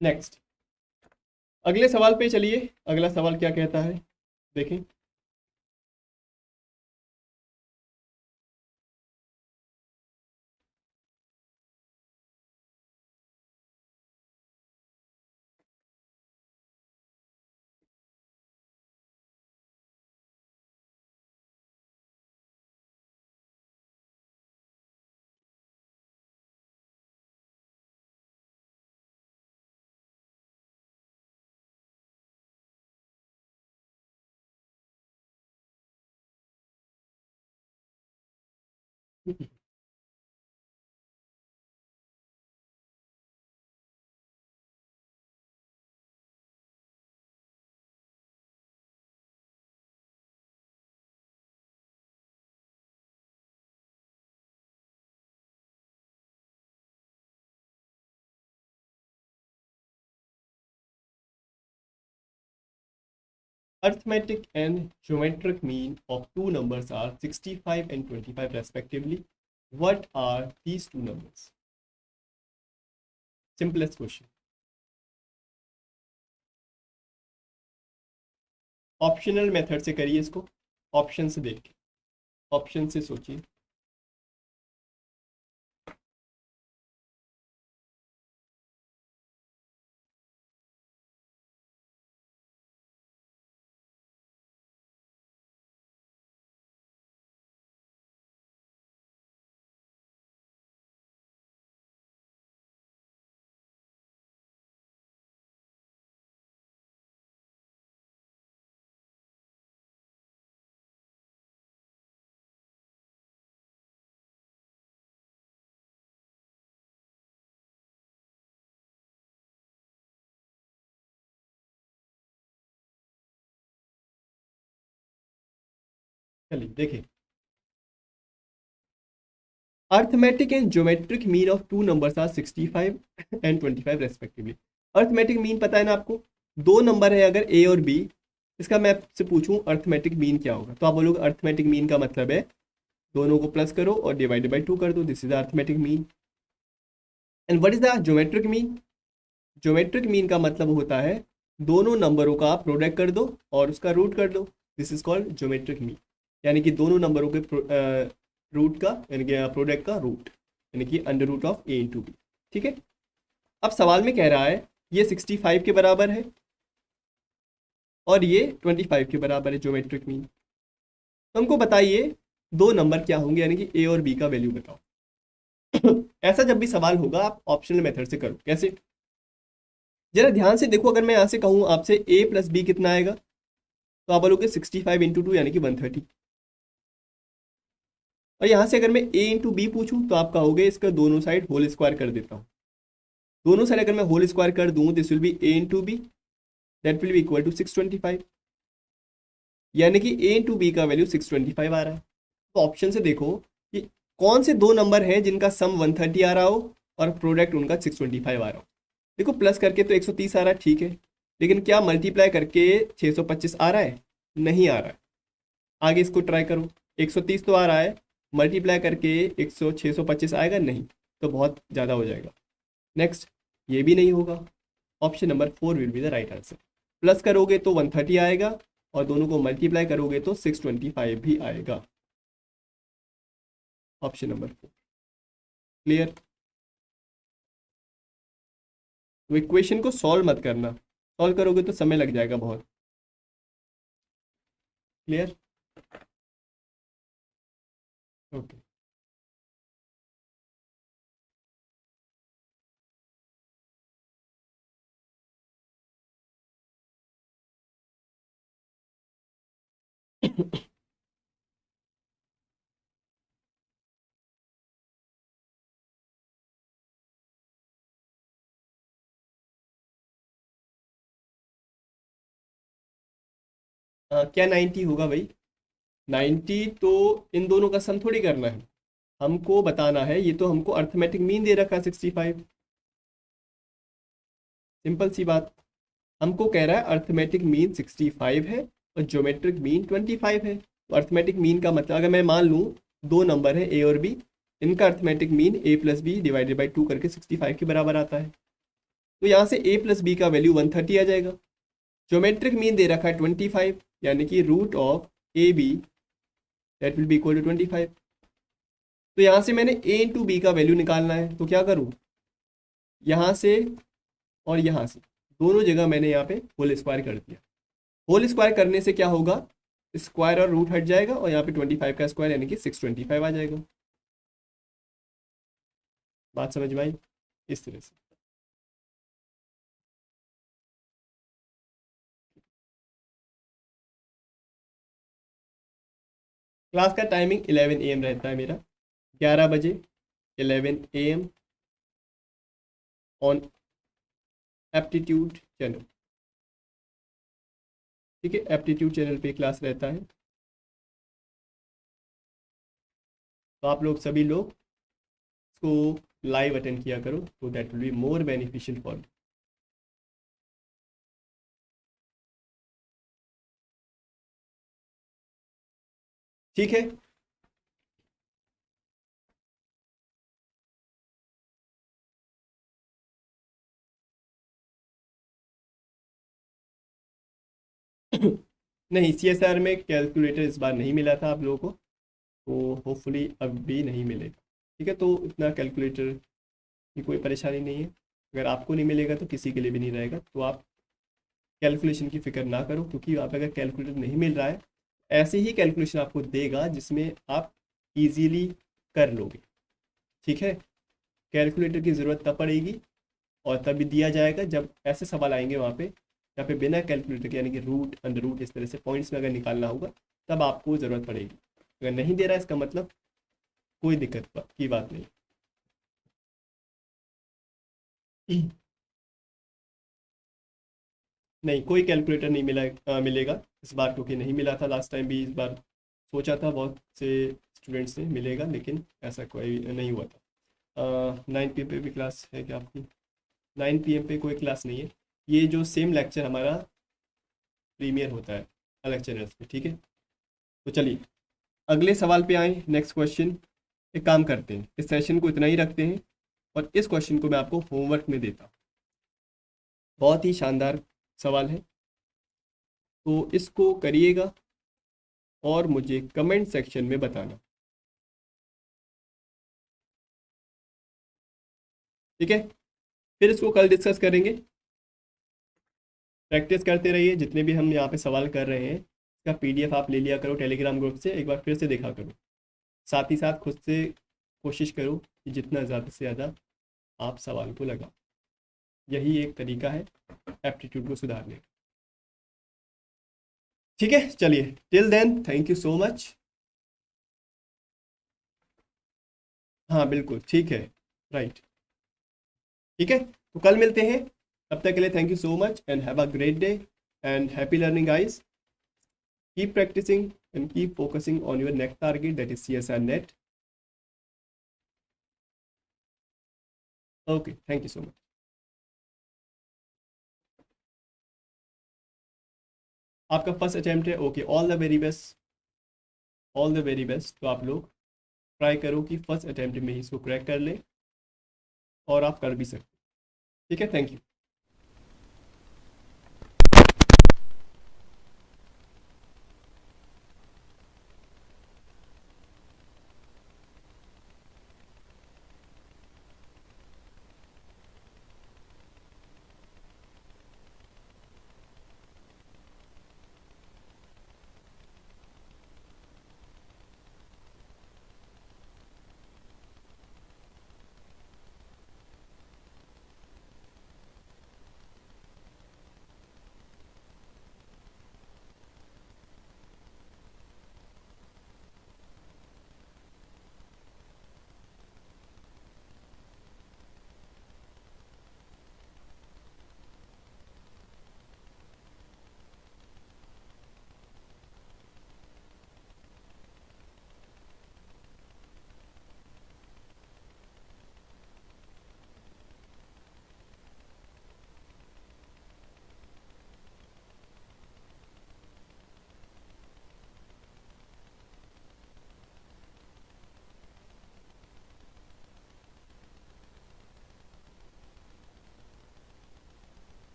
Next, अगले सवाल पे चलिए। अगला सवाल क्या कहता है, देखें। Arithmetic and geometric mean of two numbers are 65 and 25 respectively. What are these two numbers? Simplest question. Optional method से करिए इसको, ऑप्शन से देख के, ऑप्शन से सोचिए। चलिए देखिए, arithmetic and geometric mean of two numbers are 65 and 25 respectively. Arithmetic mean पता है ना आपको, दो नंबर है अगर ए और बी, इसका मैं आपसे पूछूं अर्थमेटिक मीन क्या होगा, तो आप बोलोगे अर्थमेटिक मीन का मतलब है दोनों को प्लस करो और डिवाइडेड बाई 2 कर दो, this is arithmetic mean. And what is the geometric mean? Geometric mean का मतलब होता है दोनों नंबरों का आप प्रोडक्ट कर दो और उसका रूट कर दो, this is called geometric mean. यानी कि दोनों नंबरों के रूट का, यानी कि प्रोडक्ट का रूट, यानी कि under root of a into b. ठीक है, अब सवाल में कह रहा है ये 65 के बराबर है और ये 25 के बराबर है ज्योमेट्रिक मीन। तो हमको बताइए दो नंबर क्या होंगे, यानी कि ए और बी का वैल्यू बताओ। ऐसा जब भी सवाल होगा आप ऑप्शनल मेथड से करो। कैसे, जरा ध्यान से देखो, अगर मैं यहाँ से कहूँ आपसे a प्लस बी कितना आएगा, तो आप बोलोगे 65 इंटू 2 यानी कि 130। और यहाँ से अगर मैं a इंटू बी पूछूँ तो आप कहोगे इसका दोनों साइड होल स्क्वायर कर देता हूँ। दोनों साइड अगर मैं होल स्क्वायर कर दूँ, this will be a into b, that will be equal to 625, यानी कि a इंटू बी का वैल्यू 625 आ रहा है। तो ऑप्शन से देखो कि कौन से दो नंबर हैं जिनका सम 130 आ रहा हो और प्रोडक्ट उनका 625 आ रहा हो। देखो प्लस करके तो 130 आ रहा है, ठीक है, लेकिन क्या मल्टीप्लाई करके 625 आ रहा है? नहीं आ रहा है। आगे इसको ट्राई करो, 130 तो आ रहा है, मल्टीप्लाई करके 625 आएगा? नहीं, तो बहुत ज़्यादा हो जाएगा। नेक्स्ट, ये भी नहीं होगा। Option number 4 will be the right answer. Plus करोगे तो 130 आएगा और दोनों को मल्टीप्लाई करोगे तो 625 भी आएगा। Option number 4 clear. तो इक्वेशन को सॉल्व मत करना, सॉल्व करोगे तो समय लग जाएगा बहुत। Clear, okay. क्या 90 होगा भाई? 90 तो इन दोनों का सम थोड़ी करना है, हमको बताना है। ये तो हमको अर्थमेटिक मीन दे रखा है 65, सिंपल सी बात। हमको कह रहा है अर्थमेटिक मीन 65 है और ज्योमेट्रिक मीन 25 है। तो अर्थमेटिक मीन का मतलब, अगर मैं मान लूँ दो नंबर है ए और बी, इनका arithmetic mean a plus b divided by 2 करके 65 के बराबर आता है। तो यहाँ से a प्लस बी का वैल्यू 130 आ जाएगा। ज्योमेट्रिक मीन दे रखा है 25, यानी कि root of a b that will be equal to 25। तो यहाँ से मैंने a इंटू बी का वैल्यू निकालना है, तो क्या करूँ, यहाँ से और यहाँ से दोनों जगह मैंने यहाँ पे होल स्क्वायर कर दिया। होल स्क्वायर करने से क्या होगा, स्क्वायर और रूट हट जाएगा और यहाँ पे 25 का स्क्वायर यानी कि 625 आ जाएगा। बात समझ में आई? इस तरह से। क्लास का टाइमिंग 11 AM रहता है मेरा, 11 बजे 11 AM ऑन एप्टीट्यूड चैनल। ठीक है, एप्टीट्यूड चैनल पे क्लास रहता है, तो आप लोग सभी लोग इसको लाइव अटेंड किया करो, तो that will be more beneficial for. ठीक है, नहीं CSR में कैलकुलेटर इस बार नहीं मिला था आप लोगों को, तो होपफुली अब भी नहीं मिलेगा। ठीक है, तो इतना कैलकुलेटर की कोई परेशानी नहीं है, अगर आपको नहीं मिलेगा तो किसी के लिए भी नहीं रहेगा, तो आप कैलकुलेशन की फिक्र ना करो, क्योंकि आप अगर कैलकुलेटर नहीं मिल रहा है, ऐसे ही कैलकुलेशन आपको देगा जिसमें आप इजीली कर लोगे। ठीक है, कैलकुलेटर की ज़रूरत तब पड़ेगी और तभी दिया जाएगा जब ऐसे सवाल आएंगे वहाँ पे यहाँ पे बिना कैलकुलेटर के, यानी कि रूट अंडर रूट इस तरह से पॉइंट्स में अगर निकालना होगा तब आपको ज़रूरत पड़ेगी। अगर नहीं दे रहा है इसका मतलब कोई दिक्कत की बात नहीं। नहीं, कोई कैलकुलेटर नहीं मिलेगा इस बार, क्योंकि नहीं मिला था लास्ट टाइम भी। इस बार सोचा था बहुत से स्टूडेंट्स से मिलेगा, लेकिन ऐसा कोई नहीं हुआ था। 9 PM पे भी क्लास है क्या आपकी? 9 PM पे कोई क्लास नहीं है, ये जो सेम लेक्चर हमारा प्रीमियर होता है अलग चैनल्स पे। ठीक है, तो चलिए अगले सवाल पे आए, नेक्स्ट क्वेश्चन। एक काम करते हैं, इस सेशन को इतना ही रखते हैं और इस क्वेश्चन को मैं आपको होमवर्क में देता हूँ। बहुत ही शानदार सवाल है, तो इसको करिएगा और मुझे कमेंट सेक्शन में बताना। ठीक है, फिर इसको कल डिस्कस करेंगे। प्रैक्टिस करते रहिए, जितने भी हम यहाँ पे सवाल कर रहे हैं इसका PDF आप ले लिया करो टेलीग्राम ग्रुप से, एक बार फिर से देखा करो। साथ ही साथ खुद से कोशिश करो कि जितना ज़्यादा से ज़्यादा आप सवाल को लगाओ, यही एक तरीका है एप्टीट्यूड को सुधारने का। ठीक है, चलिए till then thank you so much. हाँ बिल्कुल ठीक है, राइट। ठीक है, तो कल मिलते हैं, तब तक के लिए thank you so much and have a great day and happy learning guys. Keep practising and keep focusing on your next target, that is CSR NET. Okay, thank you so much. आपका फर्स्ट अटेम्प्ट है, okay, all the very best, all the very best. तो आप लोग ट्राई करो कि फर्स्ट अटेम्प्ट में ही इसको क्रैक कर ले और आप कर भी सकते। ठीक है, थैंक यू।